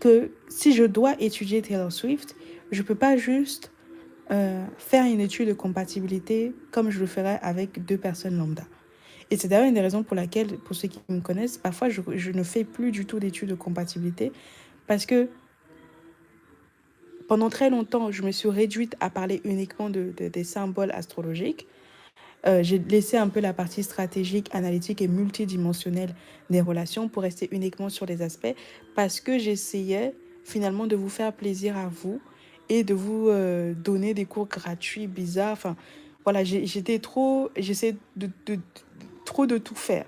que si je dois étudier Taylor Swift, je ne peux pas juste faire une étude de compatibilité comme je le ferais avec deux personnes lambda. Et c'est d'ailleurs une des raisons pour laquelle, pour ceux qui me connaissent, parfois je ne fais plus du tout d'études de compatibilité parce que pendant très longtemps, je me suis réduite à parler uniquement des symboles astrologiques. J'ai laissé un peu la partie stratégique, analytique et multidimensionnelle des relations pour rester uniquement sur les aspects parce que j'essayais finalement de vous faire plaisir à vous et de vous donner des cours gratuits, bizarres. Enfin, voilà, j'essayais trop de tout faire.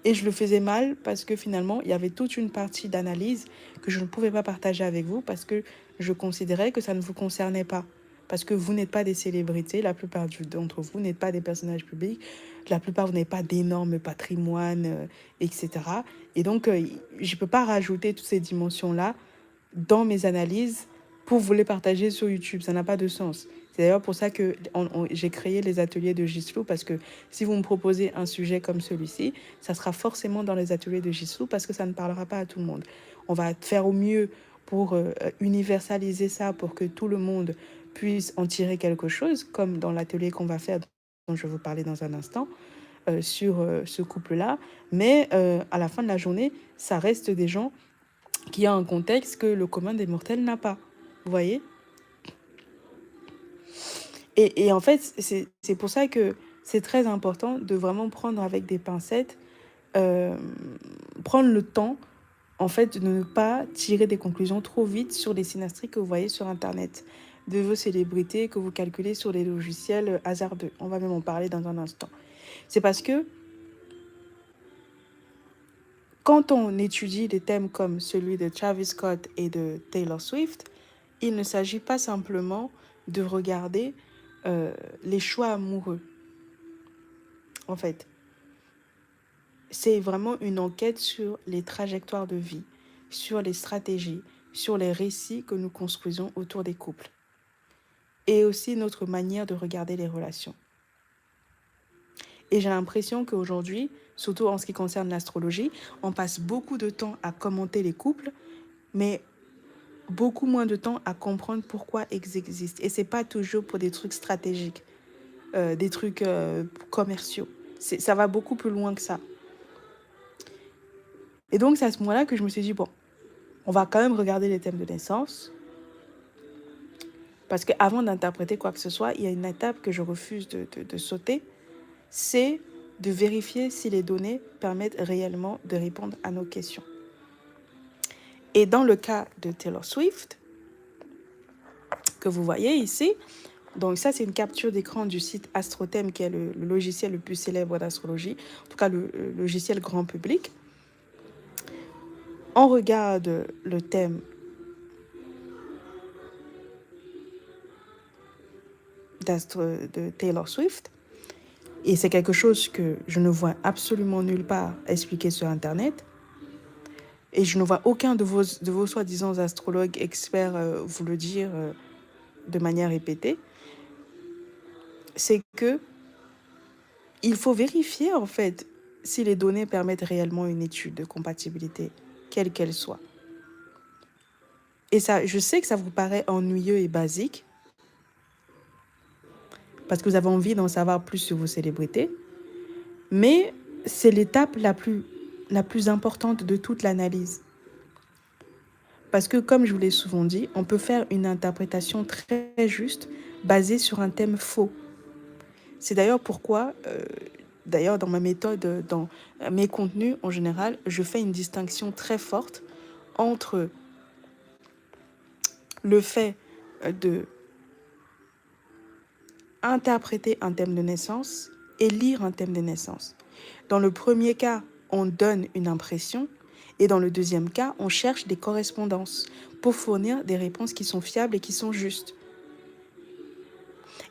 Et je le faisais mal parce que finalement, il y avait toute une partie d'analyse que je ne pouvais pas partager avec vous parce que je considérais que ça ne vous concernait pas. Parce que vous n'êtes pas des célébrités, la plupart d'entre vous n'êtes pas des personnages publics, la plupart vous n'avez pas d'énormes patrimoines, etc. Et donc, je ne peux pas rajouter toutes ces dimensions-là dans mes analyses pour vous les partager sur YouTube. Ça n'a pas de sens. C'est d'ailleurs pour ça que j'ai créé les ateliers de Gislou, parce que si vous me proposez un sujet comme celui-ci, ça sera forcément dans les ateliers de Gislou parce que ça ne parlera pas à tout le monde. On va faire au mieux pour universaliser ça, pour que tout le monde puisse en tirer quelque chose, comme dans l'atelier qu'on va faire, dont je vais vous parler dans un instant, sur ce couple-là. Mais à la fin de la journée, ça reste des gens qui ont un contexte que le commun des mortels n'a pas. Vous voyez? Et en fait, c'est pour ça que c'est très important de vraiment prendre avec des pincettes, euh, prendre le temps, en fait, de ne pas tirer des conclusions trop vite sur les synastries que vous voyez sur Internet, de vos célébrités que vous calculez sur les logiciels hasardeux. On va même en parler dans un instant. C'est parce que quand on étudie des thèmes comme celui de Travis Scott et de Taylor Swift, il ne s'agit pas simplement de regarder les choix amoureux. En fait, c'est vraiment une enquête sur les trajectoires de vie, sur les stratégies, sur les récits que nous construisons autour des couples. Et aussi notre manière de regarder les relations. Et j'ai l'impression qu'aujourd'hui, surtout en ce qui concerne l'astrologie, on passe beaucoup de temps à commenter les couples, mais beaucoup moins de temps à comprendre pourquoi ils existent. Et c'est pas toujours pour des trucs stratégiques, des trucs commerciaux. Ça va beaucoup plus loin que ça. Et donc, c'est à ce moment-là que je me suis dit, bon, on va quand même regarder les thèmes de naissance. Parce qu'avant d'interpréter quoi que ce soit, il y a une étape que je refuse de sauter. C'est de vérifier si les données permettent réellement de répondre à nos questions. Et dans le cas de Taylor Swift, que vous voyez ici, donc ça c'est une capture d'écran du site AstroThème, qui est le logiciel le plus célèbre d'astrologie, en tout cas le logiciel grand public. On regarde le thème de Taylor Swift, et c'est quelque chose que je ne vois absolument nulle part expliqué sur Internet. Et je ne vois aucun de vos soi-disant astrologues experts vous le dire de manière répétée. c'est que il faut vérifier en fait si les données permettent réellement une étude de compatibilité, quelle qu'elle soit. Et ça, je sais que ça vous paraît ennuyeux et basique, parce que vous avez envie d'en savoir plus sur vos célébrités, mais c'est l'étape la plus importante de toute l'analyse. Parce que, comme je vous l'ai souvent dit, on peut faire une interprétation très juste basée sur un thème faux. C'est d'ailleurs pourquoi, d'ailleurs, dans ma méthode, dans mes contenus en général, je fais une distinction très forte entre le fait de interpréter un thème de naissance et lire un thème de naissance. Dans le premier cas, on donne une impression et dans le deuxième cas, on cherche des correspondances pour fournir des réponses qui sont fiables et qui sont justes.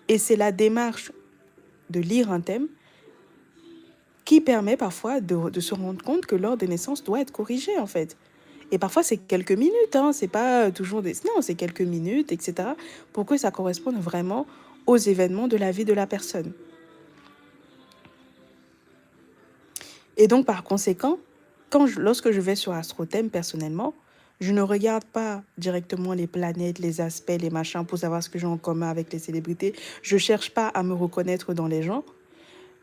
Et c'est la démarche de lire un thème qui permet parfois de se rendre compte que l'ordre de naissance doit être corrigé en fait. Et parfois c'est quelques minutes, hein, c'est pas toujours des... Non, c'est quelques minutes, etc. pour que ça corresponde vraiment aux événements de la vie de la personne. Et donc par conséquent, lorsque je vais sur AstroThème personnellement, je ne regarde pas directement les planètes, les aspects, les machins pour savoir ce que j'ai en commun avec les célébrités. Je cherche pas à me reconnaître dans les gens.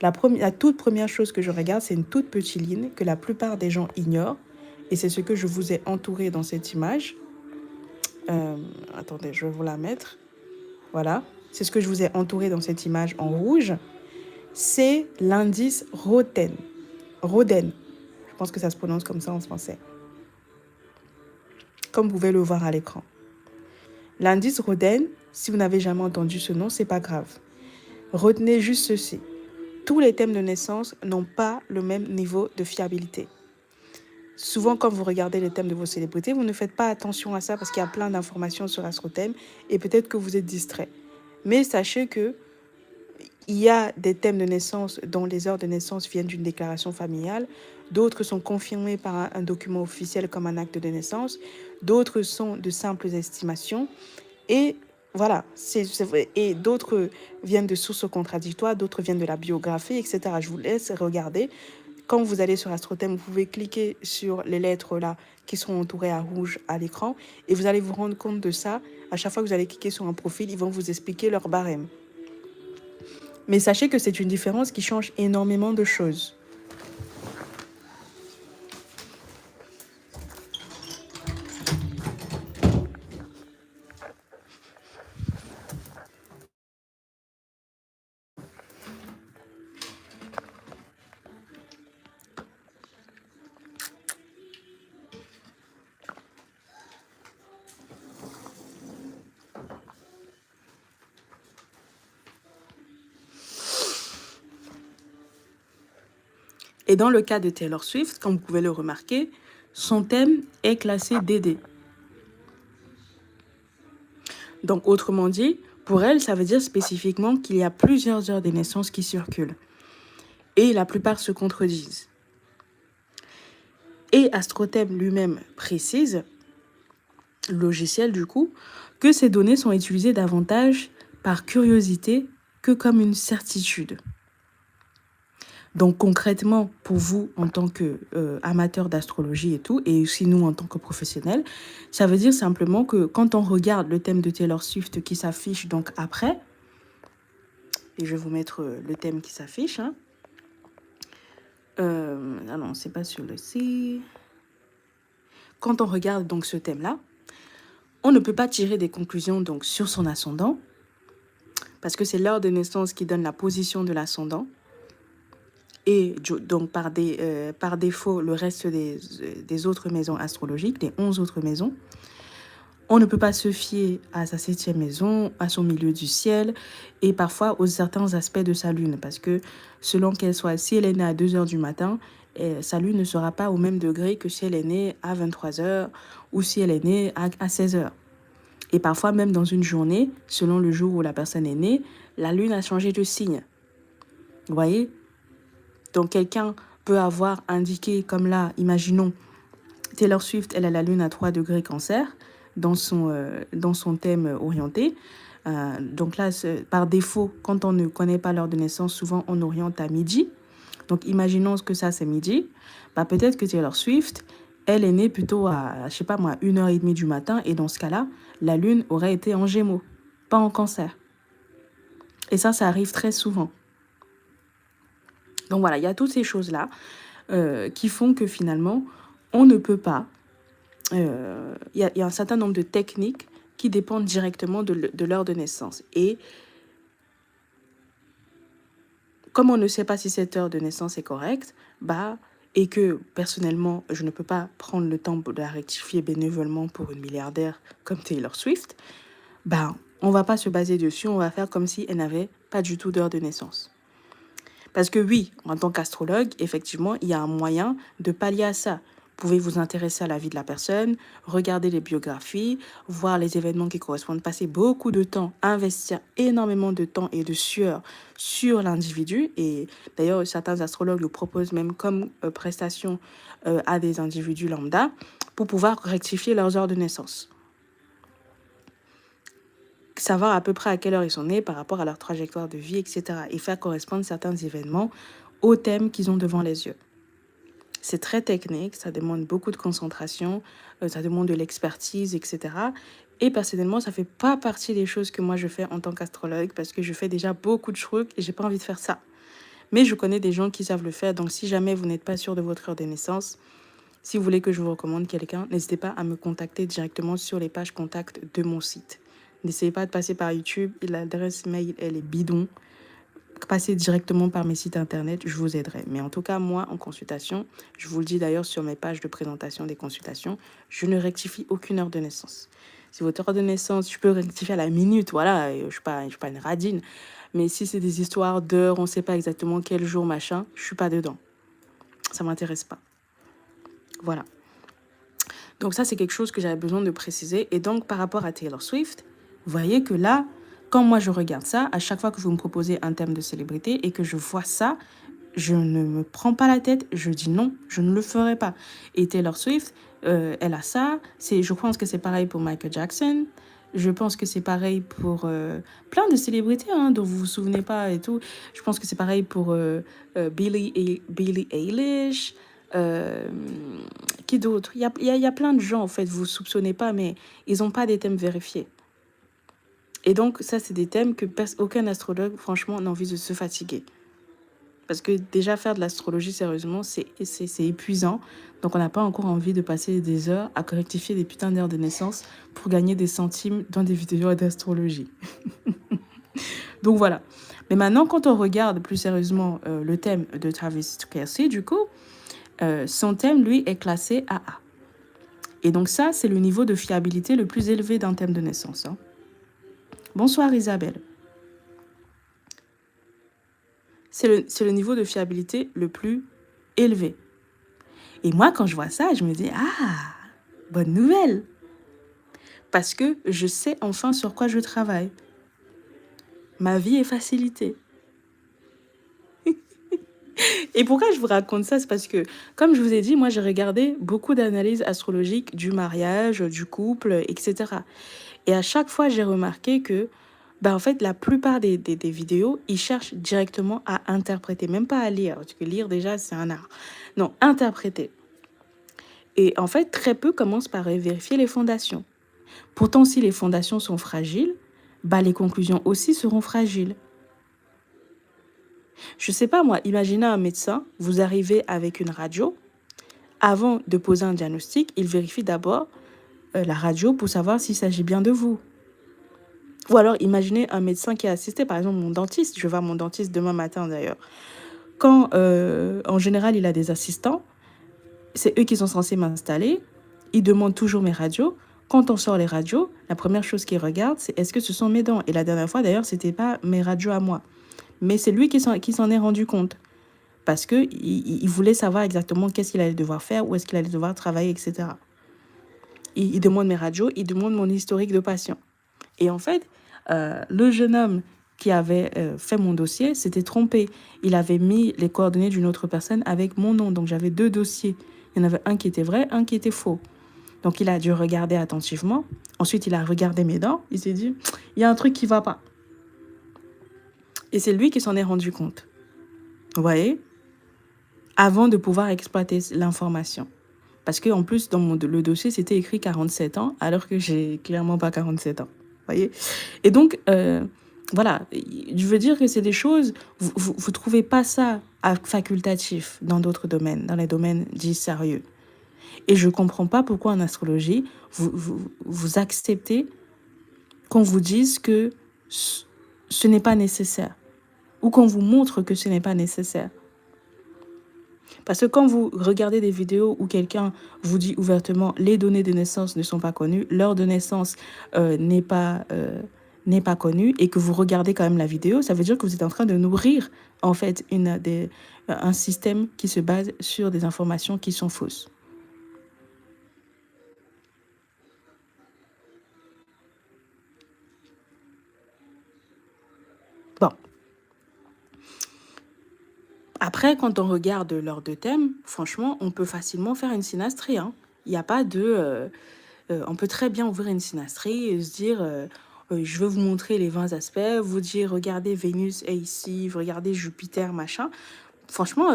La toute première chose que je regarde, c'est une toute petite ligne que la plupart des gens ignorent. Et c'est ce que je vous ai entouré dans cette image. Attendez, je vais vous la mettre. Voilà. C'est ce que je vous ai entouré dans cette image en rouge. C'est l'indice Roden. Roden. Je pense que ça se prononce comme ça en français. Comme vous pouvez le voir à l'écran. L'indice Roden, si vous n'avez jamais entendu ce nom, c'est pas grave. Retenez juste ceci. Tous les thèmes de naissance n'ont pas le même niveau de fiabilité. Souvent, quand vous regardez les thèmes de vos célébrités, vous ne faites pas attention à ça parce qu'il y a plein d'informations sur AstroThème et peut-être que vous êtes distrait. Mais sachez que il y a des thèmes de naissance dont les heures de naissance viennent d'une déclaration familiale, d'autres sont confirmés par un document officiel comme un acte de naissance, d'autres sont de simples estimations et voilà, c'est vrai. Et d'autres viennent de sources contradictoires, d'autres viennent de la biographie, etc. Je vous laisse regarder. Quand vous allez sur AstroThème, vous pouvez cliquer sur les lettres là qui sont entourées à rouge à l'écran et vous allez vous rendre compte de ça. À chaque fois que vous allez cliquer sur un profil, ils vont vous expliquer leur barème. Mais sachez que c'est une différence qui change énormément de choses. Et dans le cas de Taylor Swift, comme vous pouvez le remarquer, son thème est classé DD. Donc, autrement dit, pour elle, ça veut dire spécifiquement qu'il y a plusieurs heures de naissance qui circulent. Et la plupart se contredisent. Et AstroThème lui-même précise, le logiciel du coup, que ces données sont utilisées davantage par curiosité que comme une certitude. Donc concrètement, pour vous en tant qu'amateur d'astrologie et tout, et aussi nous en tant que professionnels, ça veut dire simplement que quand on regarde le thème de Taylor Swift qui s'affiche donc après, et je vais vous mettre le thème qui s'affiche, hein. Ah non, c'est pas sur le C. Quand on regarde donc ce thème-là, on ne peut pas tirer des conclusions donc sur son ascendant, parce que c'est l'heure de naissance qui donne la position de l'ascendant. Et donc par défaut, le reste des autres maisons astrologiques, des 11 autres maisons. On ne peut pas se fier à sa 7e maison, à son milieu du ciel et parfois aux certains aspects de sa lune. Parce que selon qu'elle soit, si elle est née à 2 heures du matin, sa lune ne sera pas au même degré que si elle est née à 23 heures ou si elle est née à 16 heures. Et parfois même dans une journée, selon le jour où la personne est née, la lune a changé de signe. Vous voyez ? Donc quelqu'un peut avoir indiqué, comme là, imaginons, Taylor Swift, elle a la lune à 3 degrés cancer dans son thème orienté. Donc là, par défaut, quand on ne connaît pas l'heure de naissance, souvent on oriente à midi. Donc imaginons que ça c'est midi. Bah, peut-être que Taylor Swift, elle est née plutôt à, je sais pas moi, 1h30 du matin. Et dans ce cas-là, la lune aurait été en Gémeaux, pas en Cancer. Et ça arrive très souvent. Donc voilà, il y a toutes ces choses-là qui font que finalement, on ne peut pas. Il y a un certain nombre de techniques qui dépendent directement de l'heure de naissance. Et comme on ne sait pas si cette heure de naissance est correcte, et que personnellement, je ne peux pas prendre le temps de la rectifier bénévolement pour une milliardaire comme Taylor Swift, on va pas se baser dessus, on va faire comme si elle n'avait pas du tout d'heure de naissance. Parce que oui, en tant qu'astrologue, effectivement, il y a un moyen de pallier à ça. Vous pouvez vous intéresser à la vie de la personne, regarder les biographies, voir les événements qui correspondent, passer beaucoup de temps, investir énormément de temps et de sueur sur l'individu. Et d'ailleurs, certains astrologues le proposent même comme prestation à des individus lambda pour pouvoir rectifier leurs heures de naissance. Savoir à peu près à quelle heure ils sont nés par rapport à leur trajectoire de vie, etc. Et faire correspondre certains événements aux thèmes qu'ils ont devant les yeux. C'est très technique, ça demande beaucoup de concentration, ça demande de l'expertise, etc. Et personnellement, ça fait pas partie des choses que moi je fais en tant qu'astrologue parce que je fais déjà beaucoup de trucs et j'ai pas envie de faire ça. Mais je connais des gens qui savent le faire, donc si jamais vous n'êtes pas sûr de votre heure de naissance, si vous voulez que je vous recommande quelqu'un, n'hésitez pas à me contacter directement sur les pages contacts de mon site. N'essayez pas de passer par YouTube, l'adresse mail, elle est bidon. Passez directement par mes sites internet, je vous aiderai. Mais en tout cas, moi, en consultation, je vous le dis d'ailleurs sur mes pages de présentation des consultations, je ne rectifie aucune heure de naissance. Si votre heure de naissance, je peux rectifier à la minute, voilà, je ne suis pas une radine. Mais si c'est des histoires d'heures, on ne sait pas exactement quel jour, machin, je ne suis pas dedans. Ça ne m'intéresse pas. Voilà. Donc ça, c'est quelque chose que j'avais besoin de préciser. Et donc, par rapport à Taylor Swift, vous voyez que là, quand moi je regarde ça, à chaque fois que vous me proposez un thème de célébrité et que je vois ça, je ne me prends pas la tête, je dis non, je ne le ferai pas. Et Taylor Swift, elle a ça. Je pense que c'est pareil pour Michael Jackson. Je pense que c'est pareil pour plein de célébrités dont vous vous souvenez pas et tout. Je pense que c'est pareil pour Billie Eilish. Qui d'autre? Il y a plein de gens, en fait, vous ne soupçonnez pas, mais ils n'ont pas des thèmes vérifiés. Et donc, ça, c'est des thèmes que aucun astrologue, franchement, n'a envie de se fatiguer. Parce que déjà, faire de l'astrologie, sérieusement, c'est épuisant. Donc, on n'a pas encore envie de passer des heures à rectifier des putains d'heures de naissance pour gagner des centimes dans des vidéos d'astrologie. Donc, voilà. Mais maintenant, quand on regarde plus sérieusement le thème de Travis Kelce, du coup, son thème, lui, est classé AA. Et donc, ça, c'est le niveau de fiabilité le plus élevé d'un thème de naissance. Bonsoir Isabelle. C'est le niveau de fiabilité le plus élevé. Et moi, quand je vois ça, je me dis, bonne nouvelle. Parce que je sais enfin sur quoi je travaille. Ma vie est facilitée. Et pourquoi je vous raconte ça? C'est parce que, comme je vous ai dit, moi, j'ai regardé beaucoup d'analyses astrologiques du mariage, du couple, etc. Et à chaque fois, j'ai remarqué que en fait, la plupart des vidéos, ils cherchent directement à interpréter, même pas à lire, parce que lire déjà, c'est un art. Non, interpréter. Et en fait, très peu commencent par vérifier les fondations. Pourtant, si les fondations sont fragiles, les conclusions aussi seront fragiles. Je sais pas, moi, imaginez un médecin, vous arrivez avec une radio. Avant de poser un diagnostic, il vérifie d'abord la radio pour savoir s'il s'agit bien de vous. Ou alors, imaginez un médecin qui a assisté, par exemple, mon dentiste. Je vais voir mon dentiste demain matin, d'ailleurs. Quand, en général, il a des assistants, c'est eux qui sont censés m'installer. Ils demandent toujours mes radios. Quand on sort les radios, la première chose qu'ils regardent, c'est est-ce que ce sont mes dents. Et la dernière fois, d'ailleurs, c'était pas mes radios à moi. Mais c'est lui qui s'en est rendu compte. Parce qu'il voulait savoir exactement qu'est-ce qu'il allait devoir faire, où est-ce qu'il allait devoir travailler, etc. Il demande mes radios, il demande mon historique de patient. Et en fait, le jeune homme qui avait fait mon dossier s'était trompé. Il avait mis les coordonnées d'une autre personne avec mon nom. Donc, j'avais 2 dossiers. Il y en avait un qui était vrai, un qui était faux. Donc, il a dû regarder attentivement. Ensuite, il a regardé mes dents. Il s'est dit, il y a un truc qui ne va pas. Et c'est lui qui s'en est rendu compte. Vous voyez? Avant de pouvoir exploiter l'information. Parce qu'en plus, dans le dossier, c'était écrit 47 ans, alors que j'ai clairement pas 47 ans. Vous voyez? Et donc, voilà, je veux dire que c'est des choses, vous trouvez pas ça facultatif dans d'autres domaines, dans les domaines dits sérieux. Et je comprends pas pourquoi en astrologie, vous acceptez qu'on vous dise que ce n'est pas nécessaire, ou qu'on vous montre que ce n'est pas nécessaire. Parce que quand vous regardez des vidéos où quelqu'un vous dit ouvertement les données de naissance ne sont pas connues, l'heure de naissance n'est pas connue, et que vous regardez quand même la vidéo, ça veut dire que vous êtes en train de nourrir en fait un système qui se base sur des informations qui sont fausses. Bon. Après, quand on regarde l'heure de thème, franchement, on peut facilement faire une synastrie. Hein. Il n'y a pas de... on peut très bien ouvrir une synastrie et se dire, je veux vous montrer les 20 aspects, vous dire, regardez Vénus est ici, regardez Jupiter, machin. Franchement,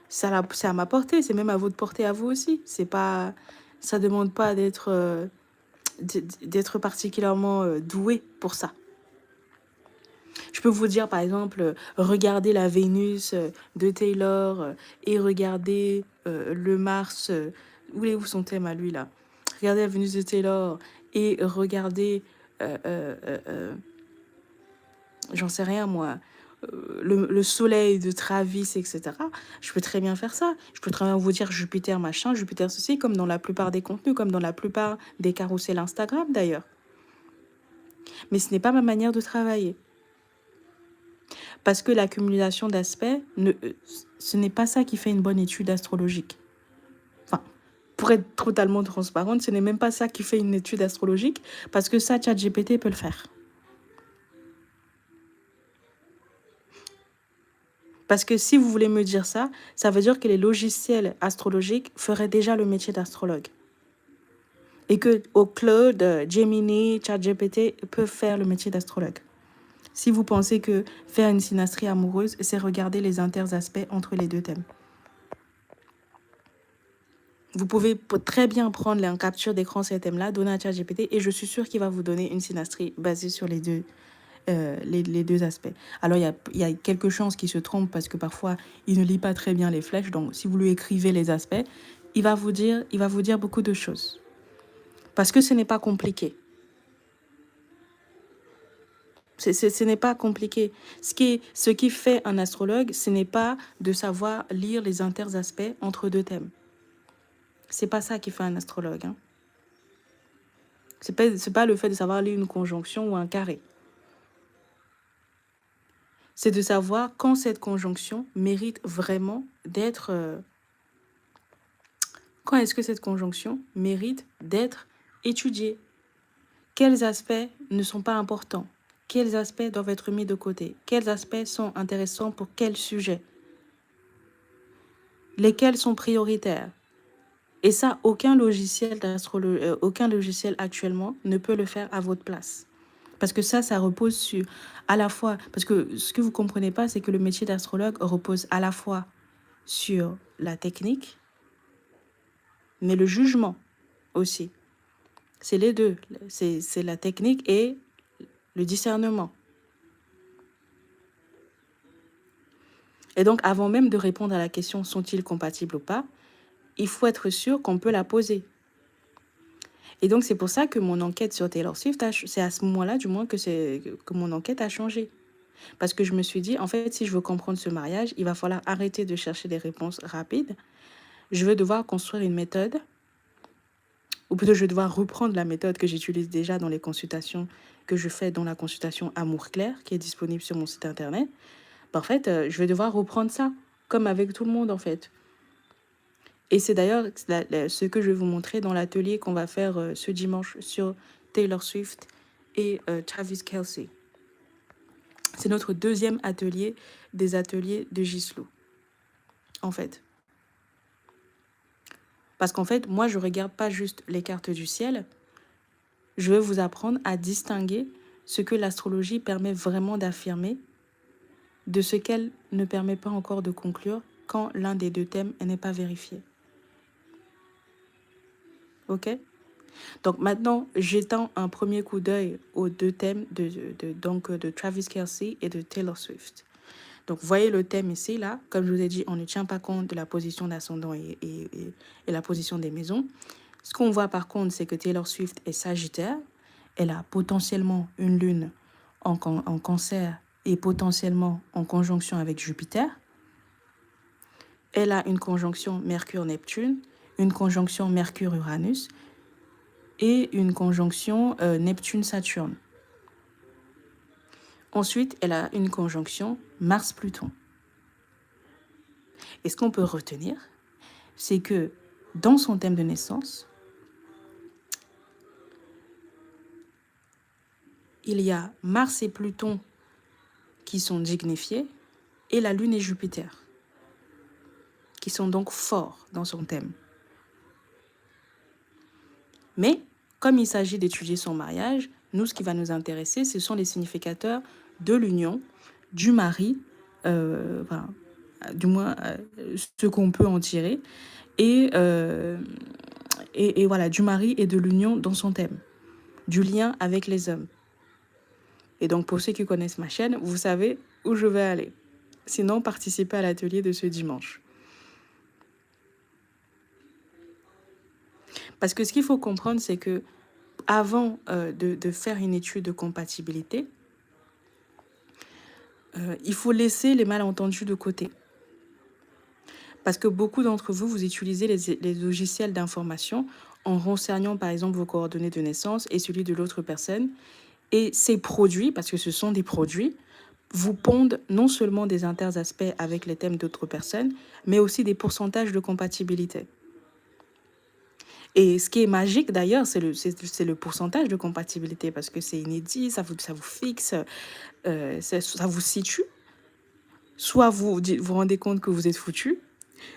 c'est à ma portée, c'est même à votre portée à vous aussi. C'est pas, ça demande pas d'être particulièrement doué pour ça. Je peux vous dire, par exemple, regardez la Vénus de Taylor et regardez le Mars. Où est son thème à lui, là? Regardez la Vénus de Taylor et regardez, j'en sais rien, moi, le soleil de Travis, etc. Je peux très bien faire ça. Je peux très bien vous dire Jupiter, machin, Jupiter ceci, comme dans la plupart des contenus, comme dans la plupart des carousels Instagram, d'ailleurs. Mais ce n'est pas ma manière de travailler. Parce que l'accumulation d'aspects, ce n'est pas ça qui fait une bonne étude astrologique. Enfin, pour être totalement transparente, ce n'est même pas ça qui fait une étude astrologique, parce que ça, ChatGPT peut le faire. Parce que si vous voulez me dire ça, ça veut dire que les logiciels astrologiques feraient déjà le métier d'astrologue. Et que Claude, Gemini, ChatGPT peuvent faire le métier d'astrologue. Si vous pensez que faire une synastrie amoureuse, c'est regarder les interaspects entre les deux thèmes. Vous pouvez très bien prendre en capture d'écran ces thèmes-là, donner à ChatGPT, et je suis sûre qu'il va vous donner une synastrie basée sur les deux, les deux aspects. Alors, il y a quelques chances qu'il se trompe parce que parfois, il ne lit pas très bien les flèches. Donc, si vous lui écrivez les aspects, il va vous dire beaucoup de choses. Parce que ce n'est pas compliqué. Ce n'est pas compliqué. Ce qui fait un astrologue, ce n'est pas de savoir lire les interaspects entre deux thèmes. C'est pas ça qui fait un astrologue. Hein. C'est pas le fait de savoir lire une conjonction ou un carré. C'est de savoir quand cette conjonction mérite vraiment d'être... quand est-ce que cette conjonction mérite d'être étudiée? Quels aspects ne sont pas importants? Quels aspects doivent être mis de côté? Quels aspects sont intéressants pour quel sujet? Lesquels sont prioritaires? Et ça, aucun logiciel actuellement ne peut le faire à votre place. Parce que ça repose sur à la fois... Parce que ce que vous ne comprenez pas, c'est que le métier d'astrologue repose à la fois sur la technique, mais le jugement aussi. C'est les deux. C'est la technique et le discernement. Et donc, avant même de répondre à la question « sont-ils compatibles ou pas ?», il faut être sûr qu'on peut la poser. Et donc, c'est pour ça que mon enquête sur Taylor Swift, c'est à ce moment-là, du moins, que mon enquête a changé. Parce que je me suis dit, en fait, si je veux comprendre ce mariage, il va falloir arrêter de chercher des réponses rapides. Je vais devoir construire une méthode, ou plutôt je vais devoir reprendre la méthode que j'utilise déjà dans les consultations que je fais dans la consultation Amour Clair, qui est disponible sur mon site internet. En fait, je vais devoir reprendre ça, comme avec tout le monde, en fait. Et c'est d'ailleurs ce que je vais vous montrer dans l'atelier qu'on va faire ce dimanche sur Taylor Swift et Travis Kelce. C'est notre deuxième atelier des ateliers de Gislou, en fait. Parce qu'en fait, moi, je ne regarde pas juste les cartes du ciel. Je vais vous apprendre à distinguer ce que l'astrologie permet vraiment d'affirmer de ce qu'elle ne permet pas encore de conclure quand l'un des deux thèmes n'est pas vérifié. Ok? Donc maintenant, j'étends un premier coup d'œil aux deux thèmes de Travis Kelce et de Taylor Swift. Donc, vous voyez le thème ici, là. Comme je vous ai dit, on ne tient pas compte de la position d'ascendant et la position des maisons. Ce qu'on voit par contre, c'est que Taylor Swift est Sagittaire. Elle a potentiellement une lune en Cancer et potentiellement en conjonction avec Jupiter. Elle a une conjonction Mercure-Neptune, une conjonction Mercure-Uranus et une conjonction Neptune-Saturne. Ensuite, elle a une conjonction Mars-Pluton. Et ce qu'on peut retenir, c'est que dans son thème de naissance, il y a Mars et Pluton qui sont dignifiés et la Lune et Jupiter qui sont donc forts dans son thème. Mais comme il s'agit d'étudier son mariage, nous, ce qui va nous intéresser, ce sont les significateurs de l'union, du mari, du moins ce qu'on peut en tirer, et voilà, du mari et de l'union dans son thème, du lien avec les hommes. Et donc, pour ceux qui connaissent ma chaîne, vous savez où je vais aller. Sinon, participez à l'atelier de ce dimanche. Parce que ce qu'il faut comprendre, c'est que avant de faire une étude de compatibilité, il faut laisser les malentendus de côté. Parce que beaucoup d'entre vous, vous utilisez les logiciels d'information en renseignant par exemple vos coordonnées de naissance et celui de l'autre personne. Et ces produits, parce que ce sont des produits, vous pondent non seulement des interaspects avec les thèmes d'autres personnes, mais aussi des pourcentages de compatibilité. Et ce qui est magique d'ailleurs, c'est le pourcentage de compatibilité parce que c'est inédit, ça vous fixe, ça vous situe. Soit vous vous rendez compte que vous êtes foutu,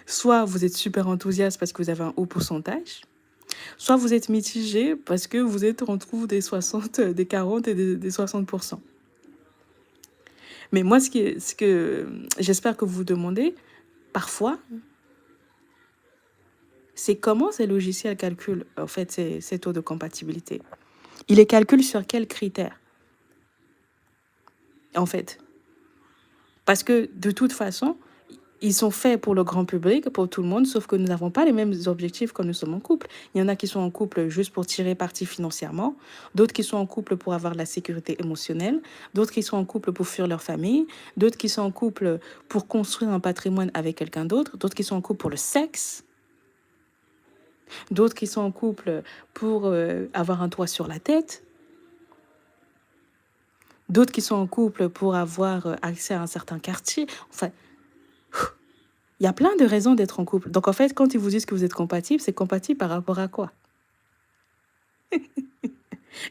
soit vous êtes super enthousiaste parce que vous avez un haut pourcentage, soit vous êtes mitigé parce que vous êtes en trouve des 60, des 40 et des 60%. Mais moi, ce que j'espère que vous vous demandez, parfois, c'est comment ces logiciels calculent en fait ces taux de compatibilité. Ils les calculent sur quels critères, en fait. Parce que de toute façon, ils sont faits pour le grand public, pour tout le monde, sauf que nous n'avons pas les mêmes objectifs quand nous sommes en couple. Il y en a qui sont en couple juste pour tirer parti financièrement, d'autres qui sont en couple pour avoir de la sécurité émotionnelle, d'autres qui sont en couple pour fuir leur famille, d'autres qui sont en couple pour construire un patrimoine avec quelqu'un d'autre, d'autres qui sont en couple pour le sexe, d'autres qui sont en couple pour avoir un toit sur la tête, d'autres qui sont en couple pour avoir accès à un certain quartier. Enfin, il y a plein de raisons d'être en couple. Donc, en fait, quand ils vous disent que vous êtes compatible, c'est compatible par rapport à quoi?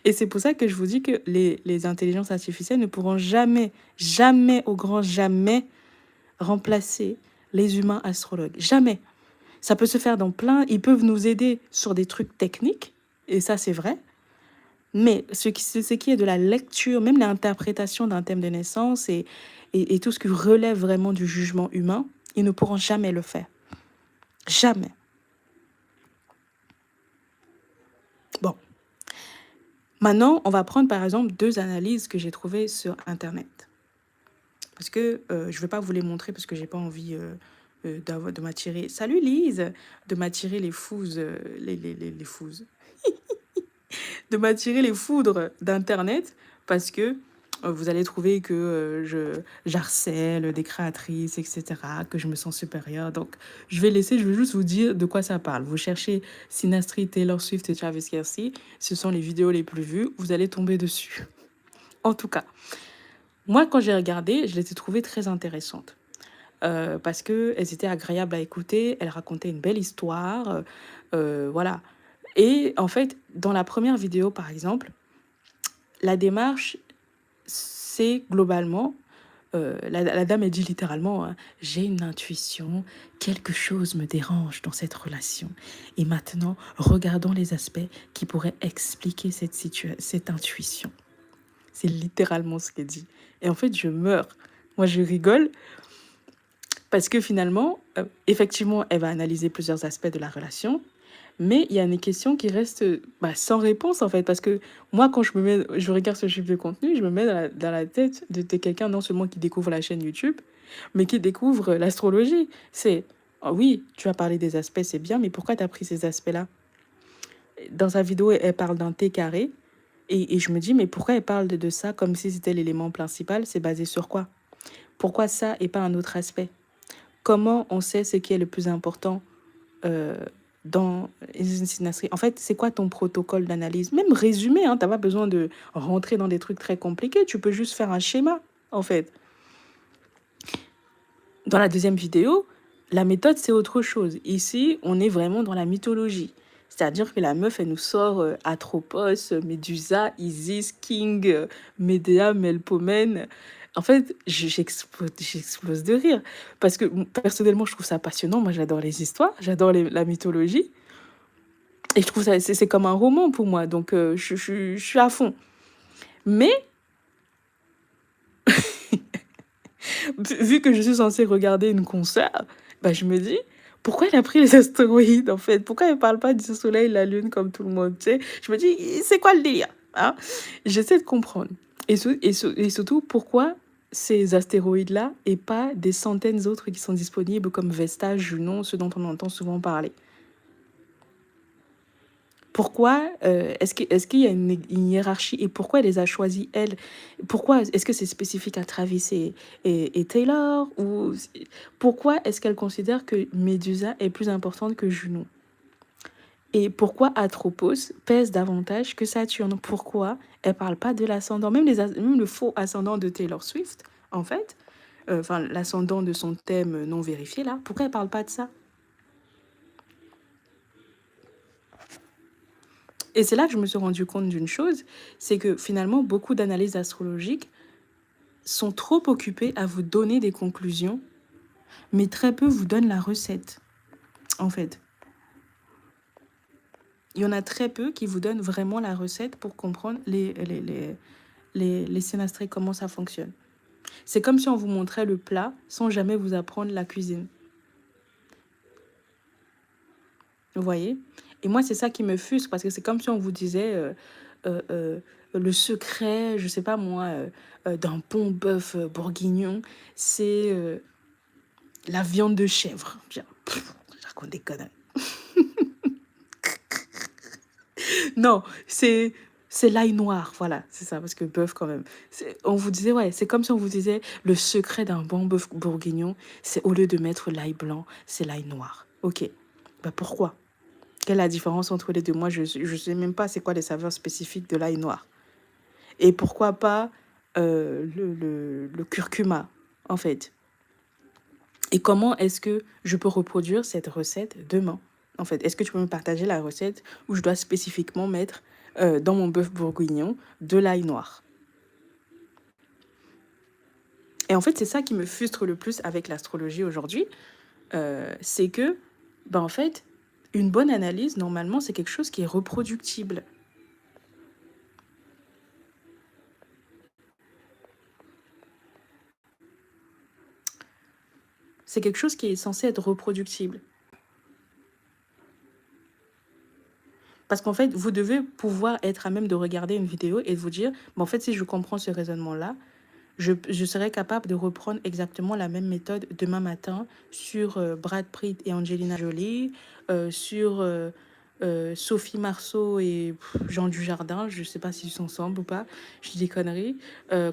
Et c'est pour ça que je vous dis que les intelligences artificielles ne pourront jamais, jamais, au grand jamais, remplacer les humains astrologues. Jamais. Ça peut se faire dans plein... Ils peuvent nous aider sur des trucs techniques, et ça, c'est vrai. Mais ce qui est de la lecture, même l'interprétation d'un thème de naissance et tout ce qui relève vraiment du jugement humain, ils ne pourront jamais le faire. Jamais. Bon. Maintenant, on va prendre par exemple 2 analyses que j'ai trouvées sur Internet. Parce que je ne vais pas vous les montrer parce que j'ai pas envie de m'attirer... Salut Lise! De m'attirer les fouses... les fouses. De m'attirer les foudres d'Internet parce que vous allez trouver que j'harcèle des créatrices, etc., que je me sens supérieure. Donc, je vais juste vous dire de quoi ça parle. Vous cherchez Sinastri, Taylor Swift et Travis Kelce, ce sont les vidéos les plus vues, vous allez tomber dessus. En tout cas, moi, quand j'ai regardé, je les ai trouvées très intéressantes. Parce qu'elles étaient agréables à écouter, elles racontaient une belle histoire, voilà. Et en fait, dans la première vidéo, par exemple, la démarche, c'est globalement la dame, elle dit littéralement, hein, j'ai une intuition, quelque chose me dérange dans cette relation. Et maintenant, regardons les aspects qui pourraient expliquer cette intuition. C'est littéralement ce qu'elle dit. Et en fait, je meurs. Moi, je rigole parce que finalement, effectivement, elle va analyser plusieurs aspects de la relation. Mais il y a une question qui reste sans réponse en fait. Parce que moi, quand je regarde ce type de contenu, je me mets dans la tête de quelqu'un non seulement qui découvre la chaîne YouTube, mais qui découvre l'astrologie. C'est, ah oui, tu as parlé des aspects, c'est bien, mais pourquoi tu as pris ces aspects-là? Dans sa vidéo, elle parle d'un T carré. Et je me dis, mais pourquoi elle parle de ça comme si c'était l'élément principal? C'est basé sur quoi? Pourquoi ça et pas un autre aspect? Comment on sait ce qui est le plus important euh, dans une synastrie? En fait, c'est quoi ton protocole d'analyse? Même résumé, hein, tu n'as pas besoin de rentrer dans des trucs très compliqués. Tu peux juste faire un schéma, en fait. Dans la deuxième vidéo, la méthode, c'est autre chose. Ici, on est vraiment dans la mythologie. C'est-à-dire que la meuf, elle nous sort Atropos, Médusa, Isis, King, Médéa, Melpomène. En fait, j'explose de rire. Parce que personnellement, je trouve ça passionnant. Moi, j'adore les histoires, j'adore la mythologie. Et je trouve ça, c'est comme un roman pour moi. Donc, je suis à fond. Mais, vu que je suis censée regarder une concert, je me dis, pourquoi elle a pris les astéroïdes en fait? Pourquoi elle parle pas du soleil, la lune comme tout le monde, tu sais? Je me dis, c'est quoi le délire, hein? J'essaie de comprendre. Et surtout, pourquoi ces astéroïdes-là et pas des centaines d'autres qui sont disponibles comme Vesta, Junon, ce dont on entend souvent parler? Pourquoi est-ce qu'il y a une hiérarchie et pourquoi elle les a choisis, elle? Pourquoi est-ce que c'est spécifique à Travis et Taylor? Ou pourquoi est-ce qu'elle considère que Médusa est plus importante que Junon? Et pourquoi Atropos pèse davantage que Saturne? Pourquoi elle parle pas de l'ascendant? Même le faux ascendant de Taylor Swift, en fait, enfin l'ascendant de son thème non vérifié là, pourquoi elle parle pas de ça? Et c'est là que je me suis rendu compte d'une chose, c'est que finalement, beaucoup d'analyses astrologiques sont trop occupées à vous donner des conclusions, mais très peu vous donnent la recette, en fait. Il y en a très peu qui vous donnent vraiment la recette pour comprendre les synastrées, comment ça fonctionne. C'est comme si on vous montrait le plat sans jamais vous apprendre la cuisine. Vous voyez? Et moi, c'est ça qui me fuse, parce que c'est comme si on vous disait le secret, je sais pas moi, d'un bon bœuf bourguignon, c'est la viande de chèvre. Je raconte des conneries. Non, c'est l'ail noir, voilà, c'est ça, parce que bœuf quand même. On vous disait, ouais, c'est comme si on vous disait le secret d'un bon bœuf bourguignon, c'est au lieu de mettre l'ail blanc, c'est l'ail noir. Ok, pourquoi? Quelle est la différence entre les deux? Moi, je ne sais même pas c'est quoi les saveurs spécifiques de l'ail noir. Et pourquoi pas le curcuma, en fait. Et comment est-ce que je peux reproduire cette recette demain? En fait, est-ce que tu peux me partager la recette où je dois spécifiquement mettre dans mon bœuf bourguignon de l'ail noir? Et en fait, c'est ça qui me frustre le plus avec l'astrologie aujourd'hui. C'est que, en fait, une bonne analyse, normalement, c'est quelque chose qui est reproductible. C'est quelque chose qui est censé être reproductible. Parce qu'en fait, vous devez pouvoir être à même de regarder une vidéo et de vous dire, en fait, si je comprends ce raisonnement-là, je serais capable de reprendre exactement la même méthode demain matin sur Brad Pitt et Angelina Jolie, sur Sophie Marceau et Jean Dujardin, je ne sais pas s'ils sont ensemble ou pas, je dis des conneries.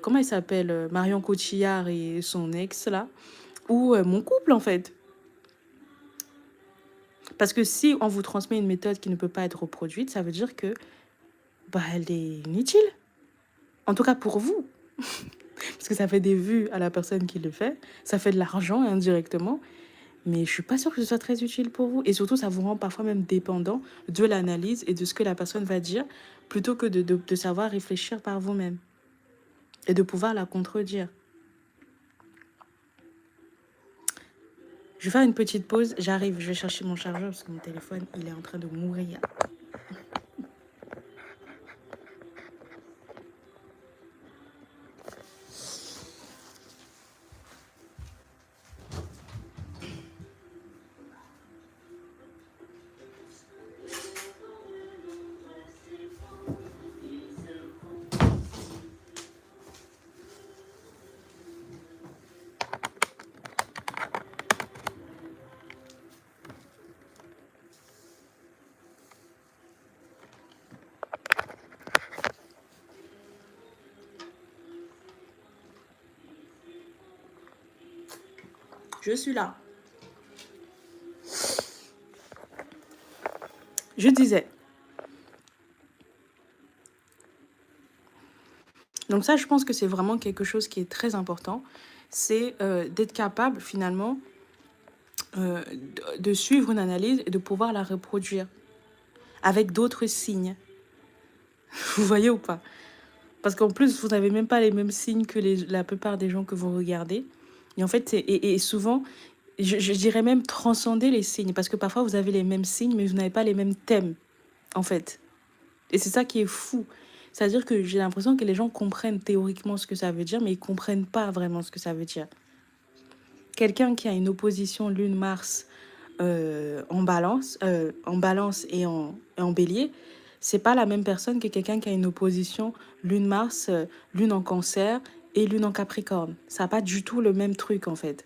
Comment il s'appelle Marion Cotillard et son ex, là. Ou mon couple, en fait. Parce que si on vous transmet une méthode qui ne peut pas être reproduite, ça veut dire que elle est inutile. En tout cas pour vous. Parce que ça fait des vues à la personne qui le fait. Ça fait de l'argent indirectement. Mais je suis pas sûre que ce soit très utile pour vous. Et surtout, ça vous rend parfois même dépendant de l'analyse et de ce que la personne va dire, plutôt que de savoir réfléchir par vous-même. Et de pouvoir la contredire. Je vais faire une petite pause. J'arrive. Je vais chercher mon chargeur parce que mon téléphone, il est en train de mourir. Je suis là. Je disais. Donc ça, je pense que c'est vraiment quelque chose qui est très important. C'est d'être capable, finalement, de suivre une analyse et de pouvoir la reproduire avec d'autres signes. Vous voyez ou pas? Parce qu'en plus, vous n'avez même pas les mêmes signes que la plupart des gens que vous regardez. Et en fait, et souvent, je dirais même transcender les signes. Parce que parfois, vous avez les mêmes signes, mais vous n'avez pas les mêmes thèmes, en fait. Et c'est ça qui est fou. C'est-à-dire que j'ai l'impression que les gens comprennent théoriquement ce que ça veut dire, mais ils ne comprennent pas vraiment ce que ça veut dire. Quelqu'un qui a une opposition Lune-Mars en balance et en bélier, c'est pas la même personne que quelqu'un qui a une opposition Lune-Mars, Lune en Cancer et Lune en Capricorne. Ça n'a pas du tout le même truc en fait.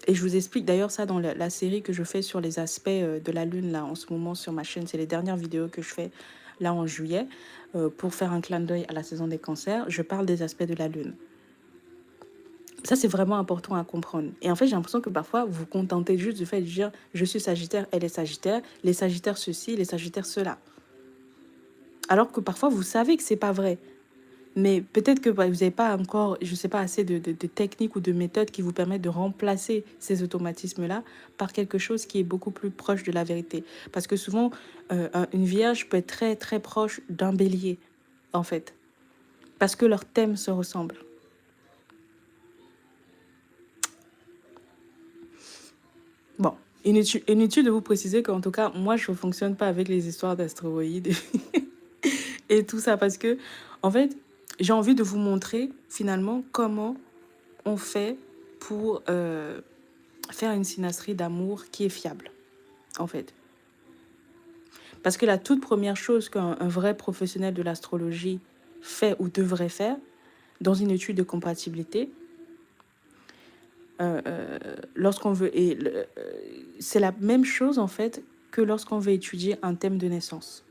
Et je vous explique d'ailleurs ça dans la série que je fais sur les aspects de la Lune là en ce moment sur ma chaîne. C'est les dernières vidéos que je fais là en juillet pour faire un clin d'œil à la saison des cancers. Je parle des aspects de la Lune. Ça, c'est vraiment important à comprendre. Et en fait, j'ai l'impression que parfois, vous vous contentez juste du fait de dire « je suis Sagittaire, elle est Sagittaire, les Sagittaires ceci, les Sagittaires cela ». Alors que parfois, vous savez que c'est pas vrai. Mais peut-être que vous n'avez pas encore, je sais pas, assez de techniques ou de méthodes qui vous permettent de remplacer ces automatismes-là par quelque chose qui est beaucoup plus proche de la vérité. Parce que souvent, une vierge peut être très, très proche d'un bélier, en fait. Parce que leurs thèmes se ressemblent. Bon, inutile de vous préciser qu'en tout cas, moi, je ne fonctionne pas avec les histoires d'astéroïdes et tout ça parce que, en fait, j'ai envie de vous montrer finalement comment on fait pour faire une synastrie d'amour qui est fiable, en fait. Parce que la toute première chose qu'un vrai professionnel de l'astrologie fait ou devrait faire dans une étude de compatibilité, lorsqu'on veut, c'est la même chose en fait que lorsqu'on veut étudier un thème de naissance.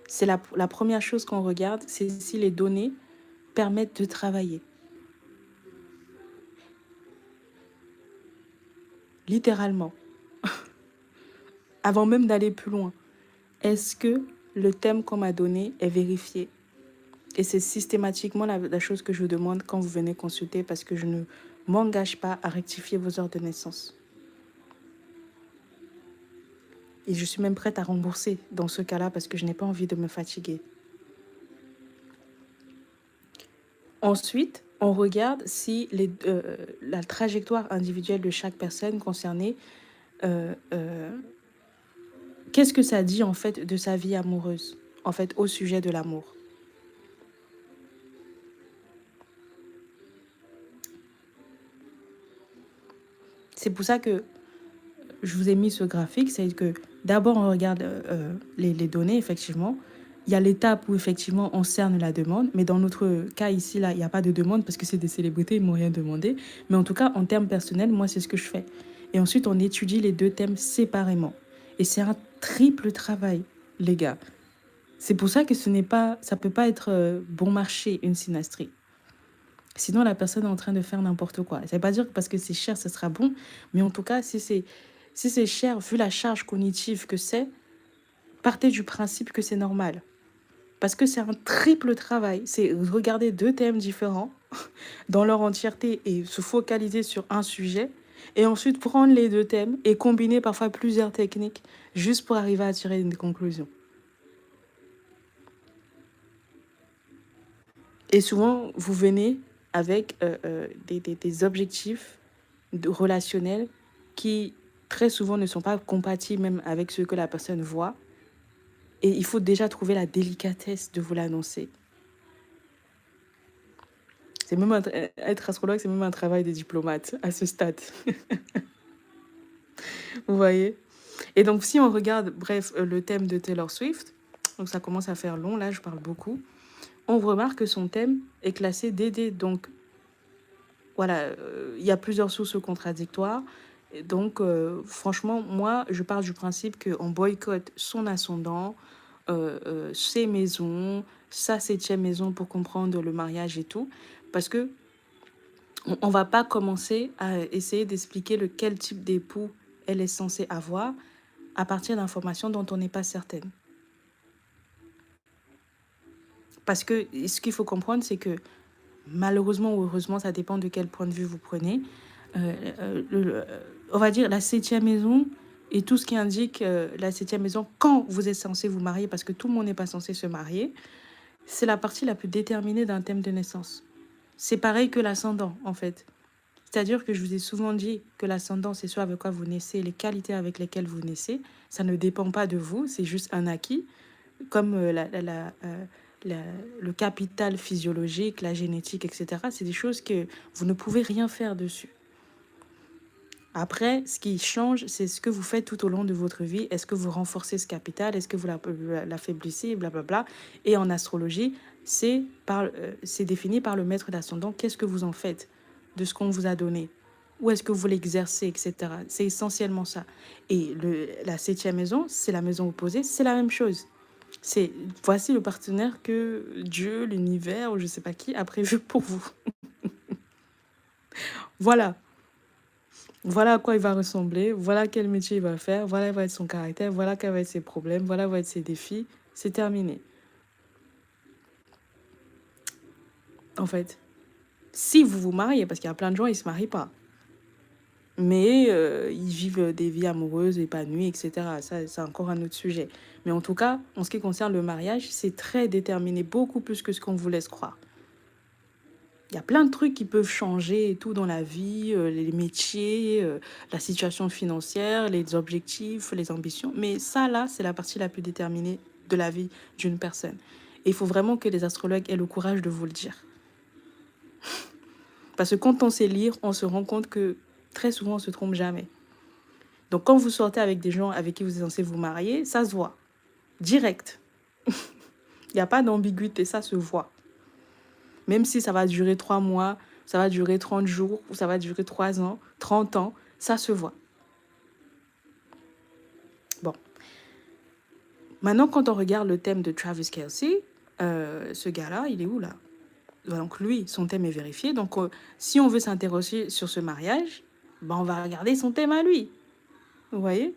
C'est la première chose qu'on regarde, c'est si les données permettent de travailler. Littéralement. Avant même d'aller plus loin. Est-ce que le thème qu'on m'a donné est vérifié? Et c'est systématiquement la chose que je vous demande quand vous venez consulter parce que je ne m'engage pas à rectifier vos heures de naissance. Et je suis même prête à rembourser dans ce cas-là parce que je n'ai pas envie de me fatiguer. Ensuite, on regarde si la trajectoire individuelle de chaque personne concernée, qu'est-ce que ça dit en fait de sa vie amoureuse, en fait au sujet de l'amour. C'est pour ça que je vous ai mis ce graphique, c'est que d'abord on regarde les données, effectivement. Il y a l'étape où effectivement on cerne la demande, mais dans notre cas ici, là, il n'y a pas de demande parce que c'est des célébrités, ils ne m'ont rien demandé. Mais en tout cas, en termes personnels, moi, c'est ce que je fais. Et ensuite, on étudie les deux thèmes séparément. Et c'est un triple travail, les gars. C'est pour ça que ça ne peut pas être bon marché, une synastrie. Sinon, la personne est en train de faire n'importe quoi. Ça ne veut pas dire que parce que c'est cher, ce sera bon. Mais en tout cas, si c'est cher, vu la charge cognitive que c'est, partez du principe que c'est normal. Parce que c'est un triple travail. C'est regarder deux thèmes différents dans leur entièreté et se focaliser sur un sujet. Et ensuite prendre les deux thèmes et combiner parfois plusieurs techniques juste pour arriver à tirer une conclusion. Et souvent, vous venez avec des objectifs relationnels qui très souvent ne sont pas compatibles même avec ce que la personne voit. Et il faut déjà trouver la délicatesse de vous l'annoncer. C'est même être astrologue, c'est même un travail de diplomate à ce stade. Vous voyez? Et donc, si on regarde, bref, le thème de Taylor Swift, donc ça commence à faire long, là, je parle beaucoup, on remarque que son thème est classé DD. Donc, voilà, il y a plusieurs sources contradictoires. Et donc, franchement, moi, je pars du principe qu'on boycotte son ascendant, ses maisons, sa 7e maison pour comprendre le mariage et tout. Parce que on va pas commencer à essayer d'expliquer quel type d'époux elle est censée avoir à partir d'informations dont on n'est pas certaine. Parce que ce qu'il faut comprendre, c'est que malheureusement ou heureusement, ça dépend de quel point de vue vous prenez. On va dire la 7e maison et tout ce qui indique la 7e maison quand vous êtes censé vous marier, parce que tout le monde n'est pas censé se marier, c'est la partie la plus déterminée d'un thème de naissance. C'est pareil que l'ascendant, en fait. C'est-à-dire que je vous ai souvent dit que l'ascendant, c'est ce avec quoi vous naissez, les qualités avec lesquelles vous naissez. Ça ne dépend pas de vous, c'est juste un acquis, comme le capital physiologique, la génétique, etc. C'est des choses que vous ne pouvez rien faire dessus. Après, ce qui change, c'est ce que vous faites tout au long de votre vie. Est-ce que vous renforcez ce capital? Est-ce que vous l'affaiblissez? Blablabla. Et en astrologie, c'est défini par le maître d'ascendant. Qu'est-ce que vous en faites de ce qu'on vous a donné? Où est-ce que vous l'exercez, etc. C'est essentiellement ça. Et la 7e maison, c'est la maison opposée, c'est la même chose. C'est voici le partenaire que Dieu, l'univers, ou je ne sais pas qui, a prévu pour vous. Voilà. Voilà à quoi il va ressembler, voilà quel métier il va faire, voilà va être son caractère, voilà quels vont être ses problèmes, voilà vont être ses défis. C'est terminé. En fait, si vous vous mariez, parce qu'il y a plein de gens, ils ne se marient pas. Mais ils vivent des vies amoureuses, épanouies, etc. Ça, c'est encore un autre sujet. Mais en tout cas, en ce qui concerne le mariage, c'est très déterminé, beaucoup plus que ce qu'on vous laisse croire. Il y a plein de trucs qui peuvent changer et tout dans la vie, les métiers, la situation financière, les objectifs, les ambitions. Mais ça, là, c'est la partie la plus déterminée de la vie d'une personne. Et il faut vraiment que les astrologues aient le courage de vous le dire. Parce que quand on sait lire, on se rend compte que très souvent, on ne se trompe jamais. Donc, quand vous sortez avec des gens avec qui vous êtes censé vous marier, ça se voit. Direct. Il n'y a pas d'ambiguïté, ça se voit. Même si ça va durer 3 mois, ça va durer 30 jours, ou ça va durer 3 ans, 30 ans, ça se voit. Bon. Maintenant, quand on regarde le thème de Travis Kelce, ce gars-là, il est où là? Donc lui, son thème est vérifié. Donc si on veut s'interroger sur ce mariage, ben, on va regarder son thème à lui. Vous voyez?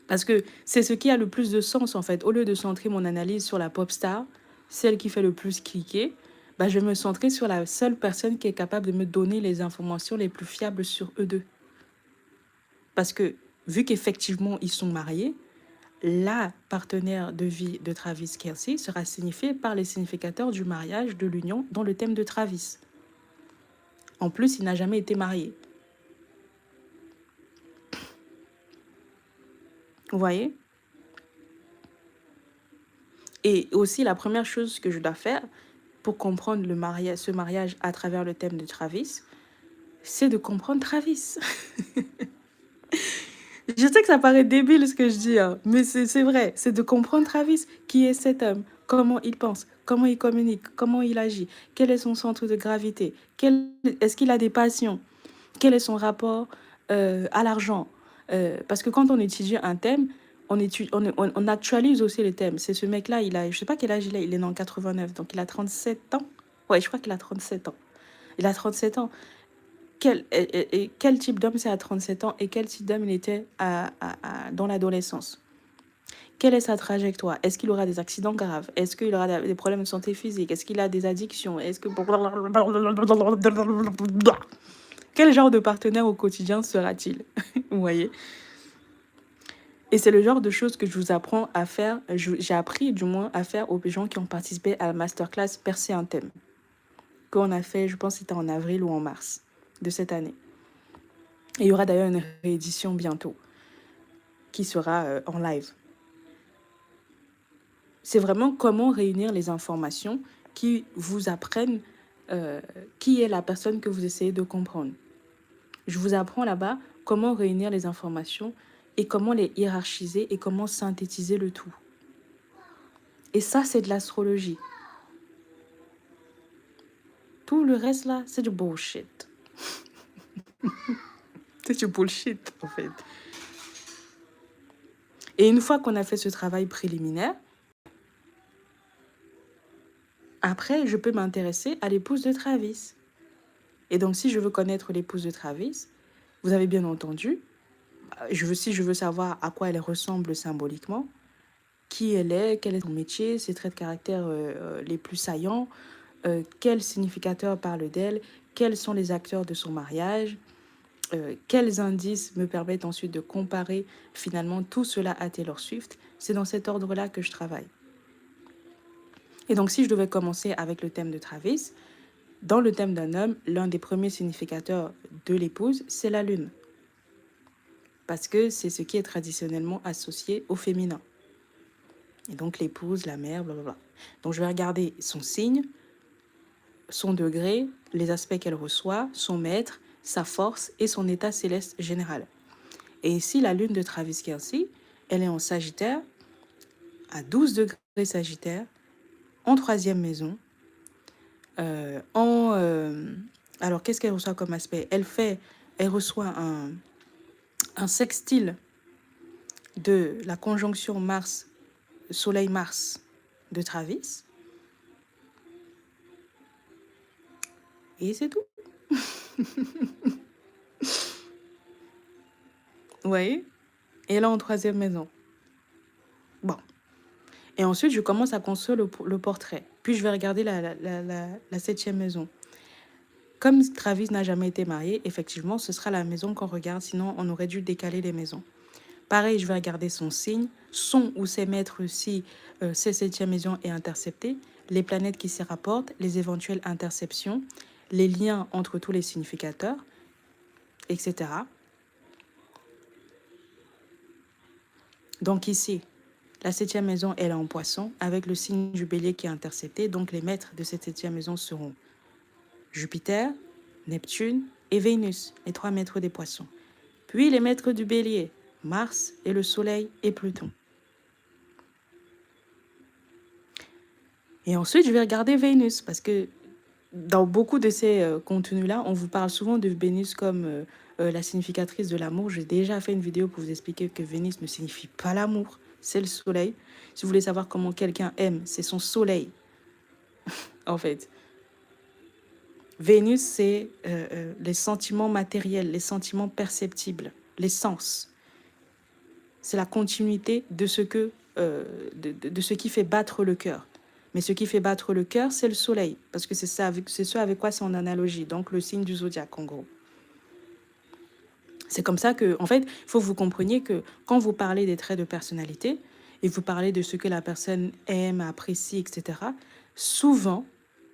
Parce que c'est ce qui a le plus de sens en fait. Au lieu de centrer mon analyse sur la pop star, celle qui fait le plus cliquer, bah, je vais me centrer sur la seule personne qui est capable de me donner les informations les plus fiables sur eux deux. Parce que vu qu'effectivement ils sont mariés, la partenaire de vie de Travis Kelce sera signifiée par les significateurs du mariage, de l'union, dans le thème de Travis. En plus, il n'a jamais été marié. Vous voyez? Et aussi, la première chose que je dois faire pour comprendre ce mariage à travers le thème de Travis, c'est de comprendre Travis. Je sais que ça paraît débile ce que je dis, hein, mais c'est vrai. C'est de comprendre Travis. Qui est cet homme? Comment il pense? Comment il communique? Comment il agit? Quel est son centre de gravité? Est-ce qu'il a des passions? Quel est son rapport à l'argent? Parce que quand on étudie un thème, on actualise aussi les thèmes. C'est ce mec-là, je sais pas quel âge il est né en 89, donc il a 37 ans. Ouais, je crois qu'il a 37 ans. Il a 37 ans. Quel type d'homme c'est à 37 ans et quel type d'homme il était dans l'adolescence? Quelle est sa trajectoire? Est-ce qu'il aura des accidents graves? Est-ce qu'il aura des problèmes de santé physique? Est-ce qu'il a des addictions? Est-ce que... Quel genre de partenaire au quotidien sera-t-il? Vous voyez? Et c'est le genre de choses que je vous apprends à faire, j'ai appris du moins à faire aux gens qui ont participé à la masterclass Percer un thème. Qu'on a fait, je pense que c'était en avril ou en mars de cette année. Et il y aura d'ailleurs une réédition bientôt qui sera en live. C'est vraiment comment réunir les informations qui vous apprennent qui est la personne que vous essayez de comprendre. Je vous apprends là-bas comment réunir les informations et comment les hiérarchiser et comment synthétiser le tout. Et ça, c'est de l'astrologie. Tout le reste là, c'est du bullshit. C'est du bullshit, en fait. Et une fois qu'on a fait ce travail préliminaire, après, je peux m'intéresser à l'épouse de Travis. Et donc, si je veux connaître l'épouse de Travis, vous avez bien entendu, si je veux savoir à quoi elle ressemble symboliquement, qui elle est, quel est son métier, ses traits de caractère les plus saillants, quel significateur parle d'elle, quels sont les acteurs de son mariage, quels indices me permettent ensuite de comparer finalement tout cela à Taylor Swift. C'est dans cet ordre-là que je travaille. Et donc, si je devais commencer avec le thème de Travis, dans le thème d'un homme, l'un des premiers significateurs de l'épouse, c'est la lune. Parce que c'est ce qui est traditionnellement associé au féminin. Et donc l'épouse, la mère, blablabla. Donc je vais regarder son signe, son degré, les aspects qu'elle reçoit, son maître, sa force et son état céleste général. Et ici, la lune de Travis Kelce, elle est en Sagittaire, à 12 degrés Sagittaire, en troisième maison. Alors, qu'est-ce qu'elle reçoit comme aspect? Elle reçoit un sextile de la conjonction Soleil-Mars de Travis. Et c'est tout. Vous voyez? Et là, en troisième maison. Bon. Et ensuite, je commence à construire le portrait. Puis, je vais regarder la septième maison. Comme Travis n'a jamais été marié, effectivement, ce sera la maison qu'on regarde. Sinon, on aurait dû décaler les maisons. Pareil, je vais regarder son signe, son ou ses maîtres si cette septième maison est interceptée, les planètes qui s'y rapportent, les éventuelles interceptions, les liens entre tous les significateurs, etc. Donc ici, la septième maison, elle est en poisson, avec le signe du bélier qui est intercepté. Donc les maîtres de cette septième maison seront Jupiter, Neptune et Vénus, les trois maîtres des poissons. Puis les maîtres du bélier, Mars et le Soleil et Pluton. Et ensuite, je vais regarder Vénus, parce que dans beaucoup de ces contenus-là, on vous parle souvent de Vénus comme la significatrice de l'amour. J'ai déjà fait une vidéo pour vous expliquer que Vénus ne signifie pas l'amour, c'est le soleil. Si vous voulez savoir comment quelqu'un aime, c'est son soleil, en fait. Vénus, c'est les sentiments matériels, les sentiments perceptibles, les sens. C'est la continuité de ce qui fait battre le cœur. Mais ce qui fait battre le cœur, c'est le soleil, parce que c'est ce avec quoi c'est en analogie, donc le signe du zodiaque, en gros. C'est comme ça que, en fait, il faut que vous compreniez que quand vous parlez des traits de personnalité, et vous parlez de ce que la personne aime, apprécie, etc., souvent,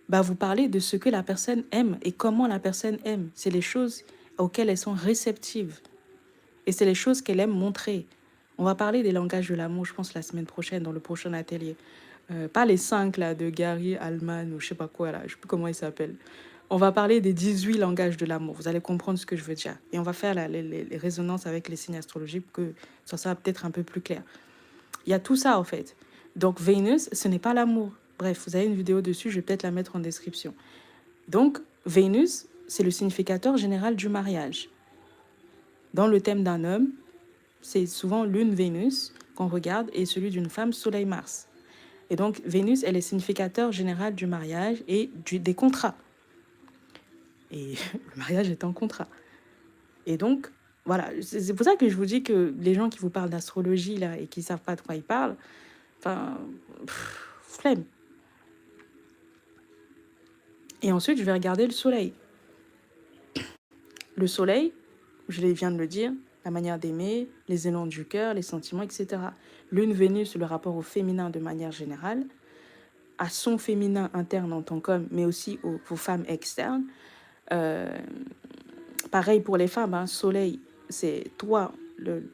vous parlez de ce que la personne aime et comment la personne aime. C'est les choses auxquelles elles sont réceptives. Et c'est les choses qu'elle aime montrer. On va parler des langages de l'amour, je pense, la semaine prochaine, dans le prochain atelier. Pas les 5 là, de Gary Allman ou je sais pas quoi, là, je sais plus comment il s'appelle. On va parler des 18 langages de l'amour. Vous allez comprendre ce que je veux dire. Et on va faire les résonances avec les signes astrologiques pour que ça soit peut-être un peu plus clair. Il y a tout ça, en fait. Donc, Vénus, ce n'est pas l'amour. Bref, vous avez une vidéo dessus, je vais peut-être la mettre en description. Donc, Vénus, c'est le significateur général du mariage. Dans le thème d'un homme, c'est souvent Lune-Vénus qu'on regarde et celui d'une femme, Soleil-Mars. Et donc, Vénus, elle est significateur général du mariage et des contrats. Et le mariage est un contrat. Et donc, voilà, c'est pour ça que je vous dis que les gens qui vous parlent d'astrologie là et qui ne savent pas de quoi ils parlent, enfin, flemme. Et ensuite, je vais regarder le soleil. Le soleil, je viens de le dire, la manière d'aimer, les élans du cœur, les sentiments, etc. Lune, Vénus, le rapport au féminin de manière générale, à son féminin interne en tant qu'homme, mais aussi aux femmes externes. Pareil pour les femmes, hein, soleil, c'est toi,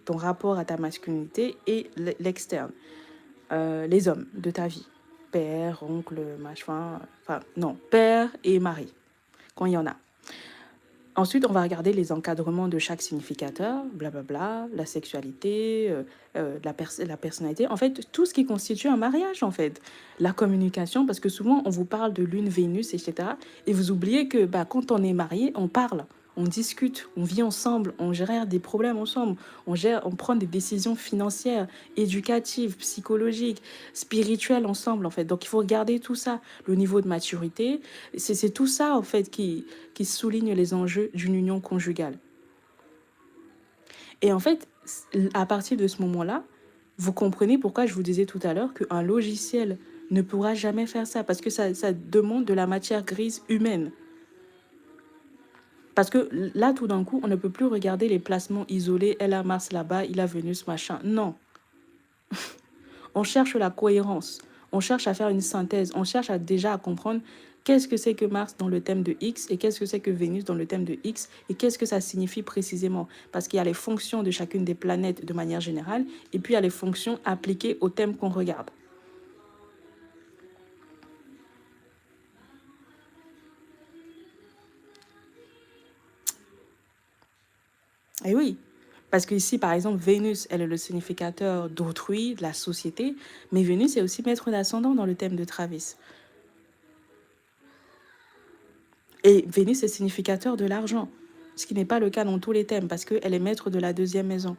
ton rapport à ta masculinité et l'externe. Les hommes de ta vie. Père, oncle, machin. Enfin, non, père et mari, quand il y en a. Ensuite, on va regarder les encadrements de chaque significateur, blablabla, la sexualité, la personnalité. En fait, tout ce qui constitue un mariage, en fait. La communication, parce que souvent, on vous parle de lune, Vénus, etc. Et vous oubliez que bah, quand on est marié, on parle, on discute, on vit ensemble, on gère des problèmes ensemble, on prend des décisions financières, éducatives, psychologiques, spirituelles ensemble, en fait. Donc, il faut regarder tout ça, le niveau de maturité. C'est tout ça, en fait, qui souligne les enjeux d'une union conjugale. Et en fait, à partir de ce moment-là, vous comprenez pourquoi je vous disais tout à l'heure qu'un logiciel ne pourra jamais faire ça, parce que ça demande de la matière grise humaine. Parce que là, tout d'un coup, on ne peut plus regarder les placements isolés, elle a Mars là-bas, il a Vénus, machin. Non. On cherche la cohérence, on cherche à faire une synthèse, on cherche déjà à comprendre qu'est-ce que c'est que Mars dans le thème de X et qu'est-ce que c'est que Vénus dans le thème de X et qu'est-ce que ça signifie précisément. Parce qu'il y a les fonctions de chacune des planètes de manière générale et puis il y a les fonctions appliquées au thème qu'on regarde. Et oui, parce que ici, par exemple, Vénus, elle est le significateur d'autrui, de la société, mais Vénus est aussi maître d'ascendant dans le thème de Travis. Et Vénus est significateur de l'argent, ce qui n'est pas le cas dans tous les thèmes, parce qu'elle est maître de la deuxième maison.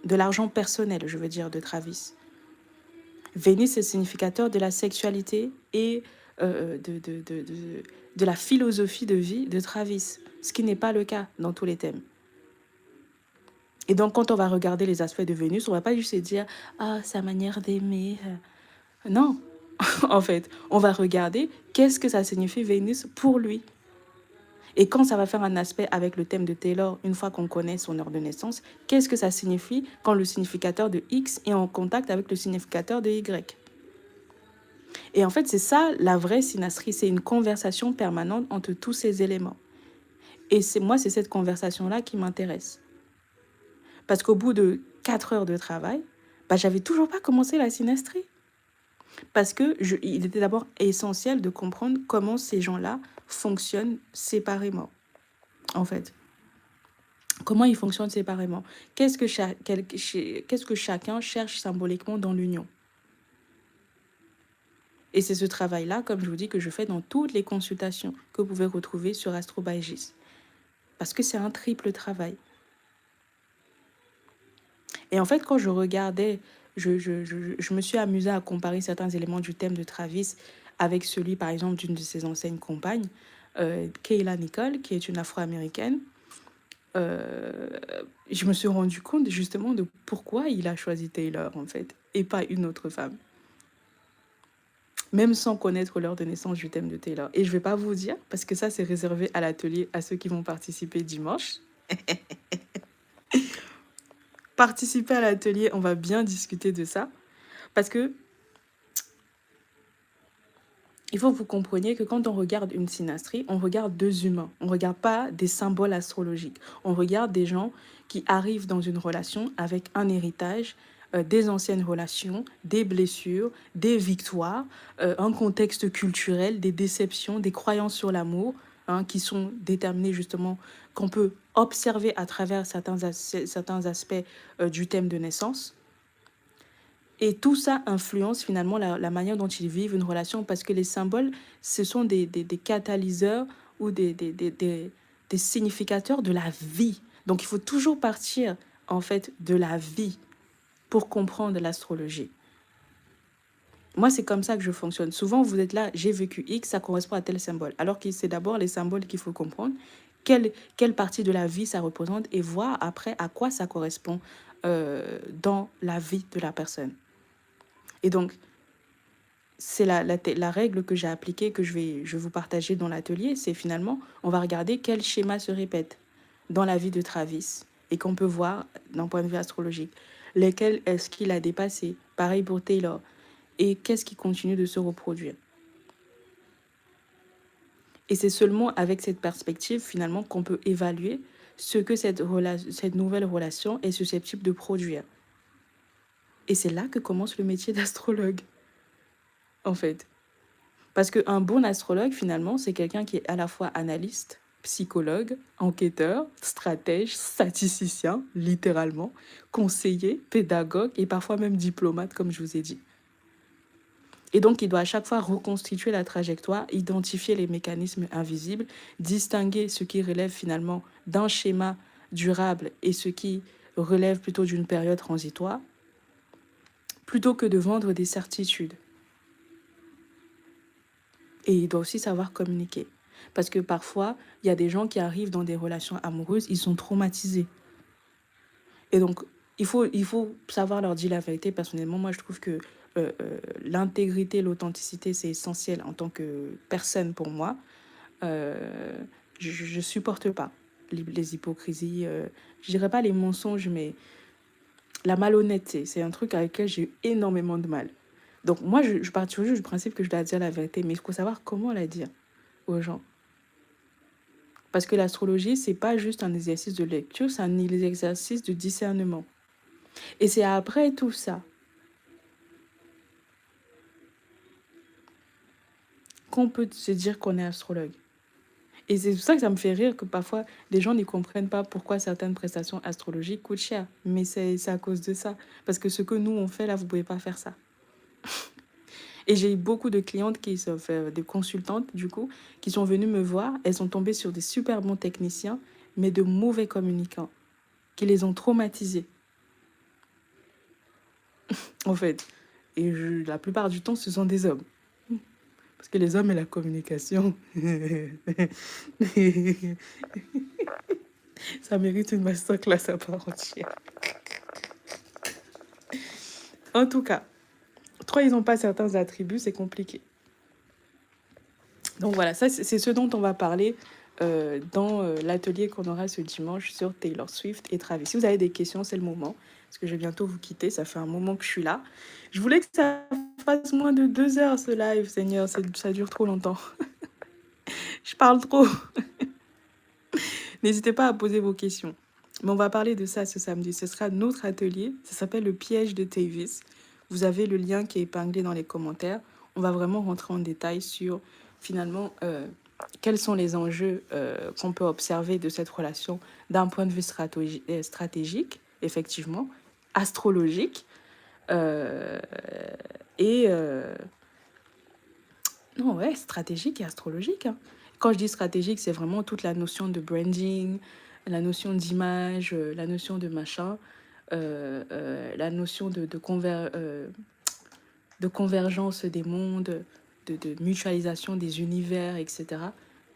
De l'argent personnel, je veux dire, de Travis. Vénus est significateur de la sexualité et de la philosophie de vie de Travis, ce qui n'est pas le cas dans tous les thèmes. Et donc, quand on va regarder les aspects de Vénus, on ne va pas juste se dire « Ah, sa manière d'aimer. » Non, en fait, on va regarder qu'est-ce que ça signifie Vénus pour lui. Et quand ça va faire un aspect avec le thème de Taylor, une fois qu'on connaît son heure de naissance, qu'est-ce que ça signifie quand le significateur de X est en contact avec le significateur de Y? Et en fait, c'est ça la vraie synastrie, c'est une conversation permanente entre tous ces éléments. Et moi, c'est cette conversation-là qui m'intéresse. Parce qu'au bout de 4 heures de travail, bah, j'avais toujours pas commencé la synastrie. Parce que il était d'abord essentiel de comprendre comment ces gens-là fonctionnent séparément, en fait. Comment ils fonctionnent séparément? Qu'est-ce que chacun cherche symboliquement dans l'union? Et c'est ce travail-là, comme je vous dis, que je fais dans toutes les consultations que vous pouvez retrouver sur Astro by Gis. Parce que c'est un triple travail. Et en fait, quand je regardais, je me suis amusée à comparer certains éléments du thème de Travis avec celui, par exemple, d'une de ses anciennes compagnes, Kayla Nicole, qui est une Afro-Américaine. Je me suis rendu compte justement de pourquoi il a choisi Taylor, en fait, et pas une autre femme. Même sans connaître l'heure de naissance du thème de Taylor. Et je ne vais pas vous dire, parce que ça, c'est réservé à l'atelier, à ceux qui vont participer dimanche. Participer à l'atelier, on va bien discuter de ça. Parce que il faut que vous compreniez que quand on regarde une synastrie, on regarde deux humains. On ne regarde pas des symboles astrologiques. On regarde des gens qui arrivent dans une relation avec un héritage, des anciennes relations, des blessures, des victoires, un contexte culturel, des déceptions, des croyances sur l'amour, hein, qui sont déterminées justement, qu'on peut observer à travers certains aspects du thème de naissance. Et tout ça influence finalement la manière dont ils vivent une relation, parce que les symboles, ce sont des catalyseurs ou des significateurs de la vie. Donc il faut toujours partir en fait de la vie pour comprendre l'astrologie. Moi, c'est comme ça que je fonctionne. Souvent, vous êtes là, j'ai vécu X, ça correspond à tel symbole. Alors que c'est d'abord les symboles qu'il faut comprendre, quelle partie de la vie ça représente et voir après à quoi ça correspond dans la vie de la personne. Et donc, c'est la règle que j'ai appliquée, que je vais vous partager dans l'atelier. C'est finalement, on va regarder quel schéma se répète dans la vie de Travis et qu'on peut voir d'un point de vue astrologique. Lesquels est-ce qu'il a dépassé? Pareil pour Taylor. Et qu'est-ce qui continue de se reproduire? Et c'est seulement avec cette perspective, finalement, qu'on peut évaluer ce que cette nouvelle relation est susceptible de produire. Et c'est là que commence le métier d'astrologue, en fait. Parce qu'un bon astrologue, finalement, c'est quelqu'un qui est à la fois analyste, psychologue, enquêteur, stratège, statisticien, littéralement, conseiller, pédagogue et parfois même diplomate, comme je vous ai dit. Et donc, il doit à chaque fois reconstituer la trajectoire, identifier les mécanismes invisibles, distinguer ce qui relève finalement d'un schéma durable et ce qui relève plutôt d'une période transitoire, plutôt que de vendre des certitudes. Et il doit aussi savoir communiquer. Parce que parfois, il y a des gens qui arrivent dans des relations amoureuses, ils sont traumatisés. Et donc, il faut savoir leur dire la vérité. Personnellement, moi, je trouve que l'intégrité, l'authenticité, c'est essentiel en tant que personne pour moi. Euh, je ne supporte pas les hypocrisies. Je dirais pas les mensonges, mais la malhonnêteté. C'est un truc avec lequel j'ai eu énormément de mal. Donc, moi, je pars toujours du principe que je dois dire la vérité, mais il faut savoir comment la dire aux gens. Parce que l'astrologie, c'est pas juste un exercice de lecture, c'est un exercice de discernement. Et c'est après tout ça qu'on peut se dire qu'on est astrologue. Et c'est pour ça que ça me fait rire que parfois les gens ne comprennent pas pourquoi certaines prestations astrologiques coûtent cher. Mais c'est à cause de ça. Parce que ce que nous on fait là, vous ne pouvez pas faire ça. Et j'ai eu beaucoup de clientes qui sont des consultantes du coup, qui sont venues me voir. Elles sont tombées sur des super bons techniciens, mais de mauvais communicants, qui les ont traumatisés, en fait. Et la plupart du temps, ce sont des hommes. Parce que les hommes et la communication, ça mérite une masterclass à part entière. En tout cas, trois, ils n'ont pas certains attributs, c'est compliqué. Donc voilà, ça c'est ce dont on va parler dans l'atelier qu'on aura ce dimanche sur Taylor Swift et Travis. Si vous avez des questions, c'est le moment, parce que je vais bientôt vous quitter, ça fait un moment que je suis là. Je voulais que ça fasse moins de 2 heures ce live, Seigneur, ça dure trop longtemps. Je parle trop. N'hésitez pas à poser vos questions. Mais on va parler de ça ce samedi. Ce sera notre atelier. Ça s'appelle le piège de Tavis. Vous avez le lien qui est épinglé dans les commentaires. On va vraiment rentrer en détail sur finalement quels sont les enjeux qu'on peut observer de cette relation d'un point de vue stratégique, effectivement, astrologique euh, et non, ouais, stratégique et astrologique, hein. Quand je dis stratégique, c'est vraiment toute la notion de branding, la notion d'image, la notion de machin, la notion de convergence des mondes, de mutualisation des univers, etc.,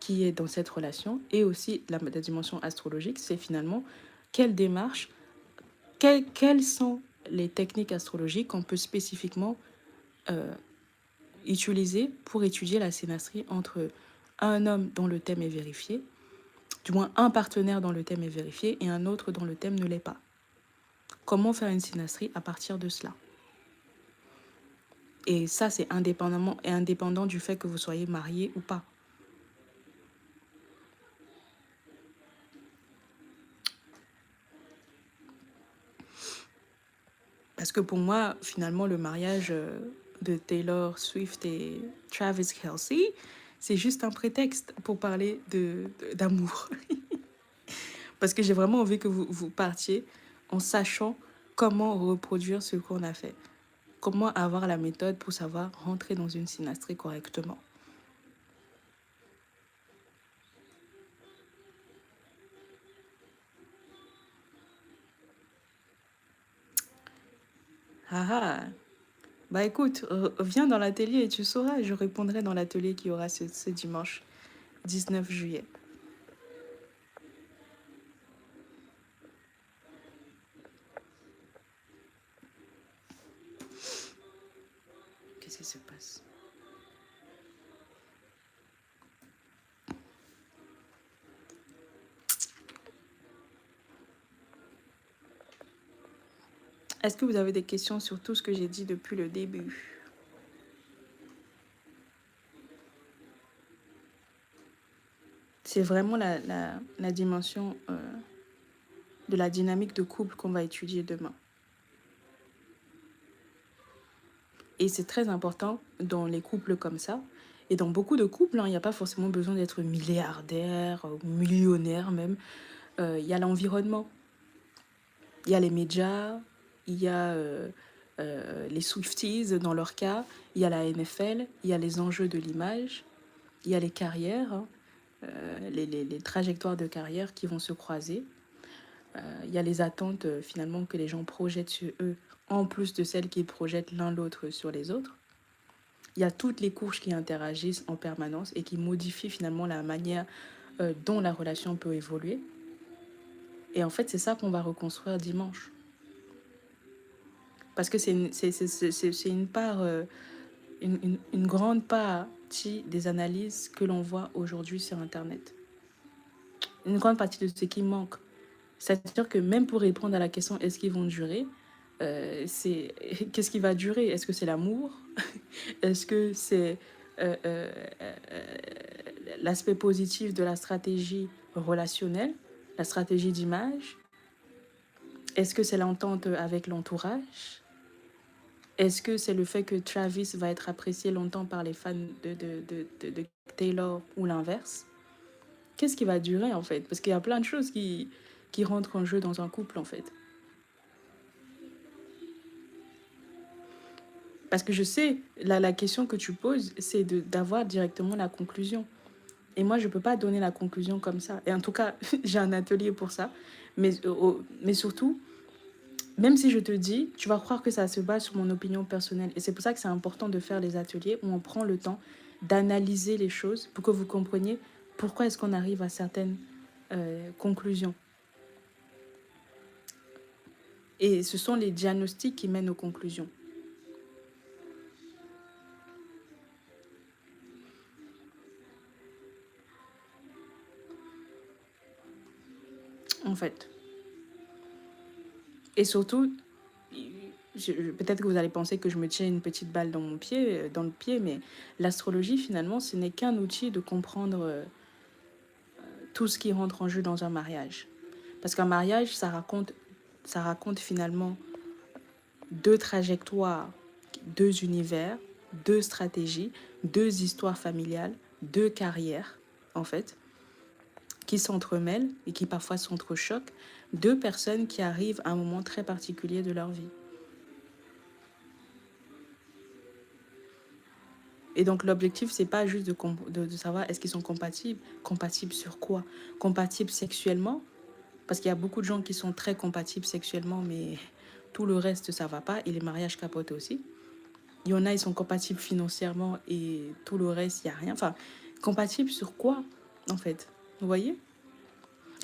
qui est dans cette relation. Et aussi la dimension astrologique, c'est finalement quelle démarche, quelles sont les techniques astrologiques qu'on peut spécifiquement utiliser pour étudier la synastrie entre un homme dont le thème est vérifié, du moins un partenaire dont le thème est vérifié et un autre dont le thème ne l'est pas. Comment faire une synastrie à partir de cela? Et ça, c'est indépendant du fait que vous soyez marié ou pas. Parce que pour moi, finalement, le mariage de Taylor Swift et Travis Kelce, c'est juste un prétexte pour parler d'amour. Parce que j'ai vraiment envie que vous partiez en sachant comment reproduire ce qu'on a fait. Comment avoir la méthode pour savoir rentrer dans une synastrie correctement. Ah ah. Bah écoute, viens dans l'atelier et tu sauras. Je répondrai dans l'atelier qui aura ce dimanche 19 juillet. Qu'est-ce qui se passe? Est-ce que vous avez des questions sur tout ce que j'ai dit depuis le début? c'est vraiment la dimension de la dynamique de couple qu'on va étudier demain. Et c'est très important dans les couples comme ça. Et dans beaucoup de couples, il n'y a pas forcément besoin d'être milliardaire ou millionnaire même. Il y a l'environnement, il y a les médias, il y a les Swifties dans leur cas, il y a la NFL, il y a les enjeux de l'image, il y a les carrières, hein, les trajectoires de carrière qui vont se croiser. Il y a les attentes finalement que les gens projettent sur eux, en plus de celles qu'ils projettent l'un l'autre sur les autres. Il y a toutes les couches qui interagissent en permanence et qui modifient finalement la manière dont la relation peut évoluer. Et en fait, c'est ça qu'on va reconstruire dimanche. Parce que c'est une part, une grande partie des analyses que l'on voit aujourd'hui sur Internet. Une grande partie de ce qui manque. C'est-à-dire que même pour répondre à la question est-ce qu'ils vont durer, c'est qu'est-ce qui va durer? Est-ce que c'est l'amour? Est-ce que c'est euh, euh, euh, l'aspect positif de la stratégie relationnelle, la stratégie d'image? Est-ce que c'est l'entente avec l'entourage? Est-ce que c'est le fait que Travis va être apprécié longtemps par les fans de Taylor ou l'inverse? Qu'est-ce qui va durer en fait? Parce qu'il y a plein de choses qui rentrent en jeu dans un couple en fait. Parce que je sais, la question que tu poses, c'est d'avoir directement la conclusion. Et moi, je ne peux pas donner la conclusion comme ça. Et en tout cas, j'ai un atelier pour ça. Mais surtout, même si je te dis, tu vas croire que ça se base sur mon opinion personnelle. Et c'est pour ça que c'est important de faire les ateliers où on prend le temps d'analyser les choses pour que vous compreniez pourquoi est-ce qu'on arrive à certaines conclusions. Et ce sont les diagnostics qui mènent aux conclusions. En fait. Et surtout, peut-être que vous allez penser que je me tiens une petite balle dans le pied, mais l'astrologie, finalement, ce n'est qu'un outil de comprendre tout ce qui rentre en jeu dans un mariage. Parce qu'un mariage, ça raconte finalement deux trajectoires, deux univers, deux stratégies, deux histoires familiales, deux carrières, en fait, qui s'entremêlent et qui parfois s'entrechoquent, deux personnes qui arrivent à un moment très particulier de leur vie. Et donc l'objectif, c'est pas juste de savoir est-ce qu'ils sont compatibles. Compatibles sur quoi? Compatibles sexuellement, parce qu'il y a beaucoup de gens qui sont très compatibles sexuellement, mais tout le reste, ça va pas. Et les mariages capotent aussi. Il y en a, ils sont compatibles financièrement et tout le reste, il n'y a rien. Enfin, compatibles sur quoi, en fait? Vous voyez?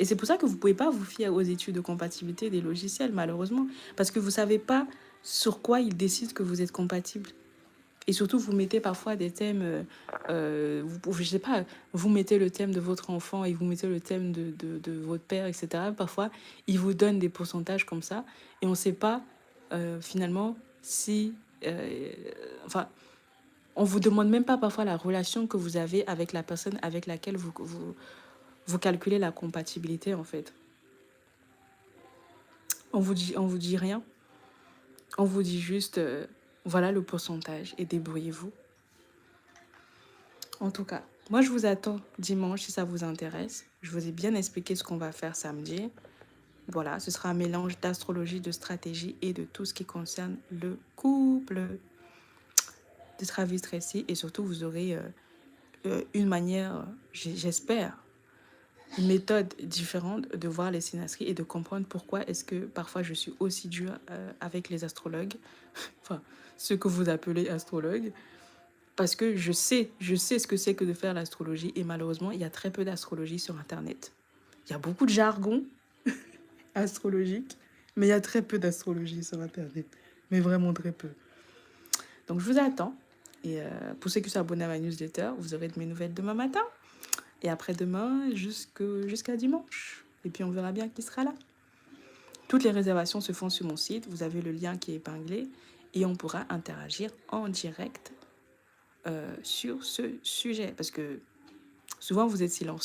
Et c'est pour ça que vous ne pouvez pas vous fier aux études de compatibilité des logiciels, malheureusement. Parce que vous ne savez pas sur quoi ils décident que vous êtes compatible. Et surtout, vous mettez parfois des thèmes, je sais pas, vous mettez le thème de votre enfant et vous mettez le thème de votre père, etc. Parfois, ils vous donnent des pourcentages comme ça et on ne sait pas finalement si... enfin, on ne vous demande même pas parfois la relation que vous avez avec la personne avec laquelle vous calculez la compatibilité en fait. On vous dit rien. On vous dit juste, voilà le pourcentage et débrouillez-vous. En tout cas, moi, je vous attends dimanche si ça vous intéresse. Je vous ai bien expliqué ce qu'on va faire samedi. Voilà, ce sera un mélange d'astrologie, de stratégie et de tout ce qui concerne le couple de Travis Tracy. Et surtout, vous aurez une manière, j'espère, une méthode différente de voir les synastries et de comprendre pourquoi est-ce que parfois je suis aussi dure avec les astrologues, enfin, ceux que vous appelez astrologues. Parce que je sais ce que c'est que de faire l'astrologie et malheureusement, il y a très peu d'astrologie sur Internet. Il y a beaucoup de jargon astrologique, mais il y a très peu d'astrologie sur Internet. Mais vraiment très peu. Donc, je vous attends. Et pour ceux qui sont abonnés à ma newsletter, vous aurez de mes nouvelles demain matin. Et après-demain, jusqu'à dimanche. Et puis, on verra bien qui sera là. Toutes les réservations se font sur mon site. Vous avez le lien qui est épinglé. Et on pourra interagir en direct sur ce sujet. Parce que souvent, vous êtes silencieux.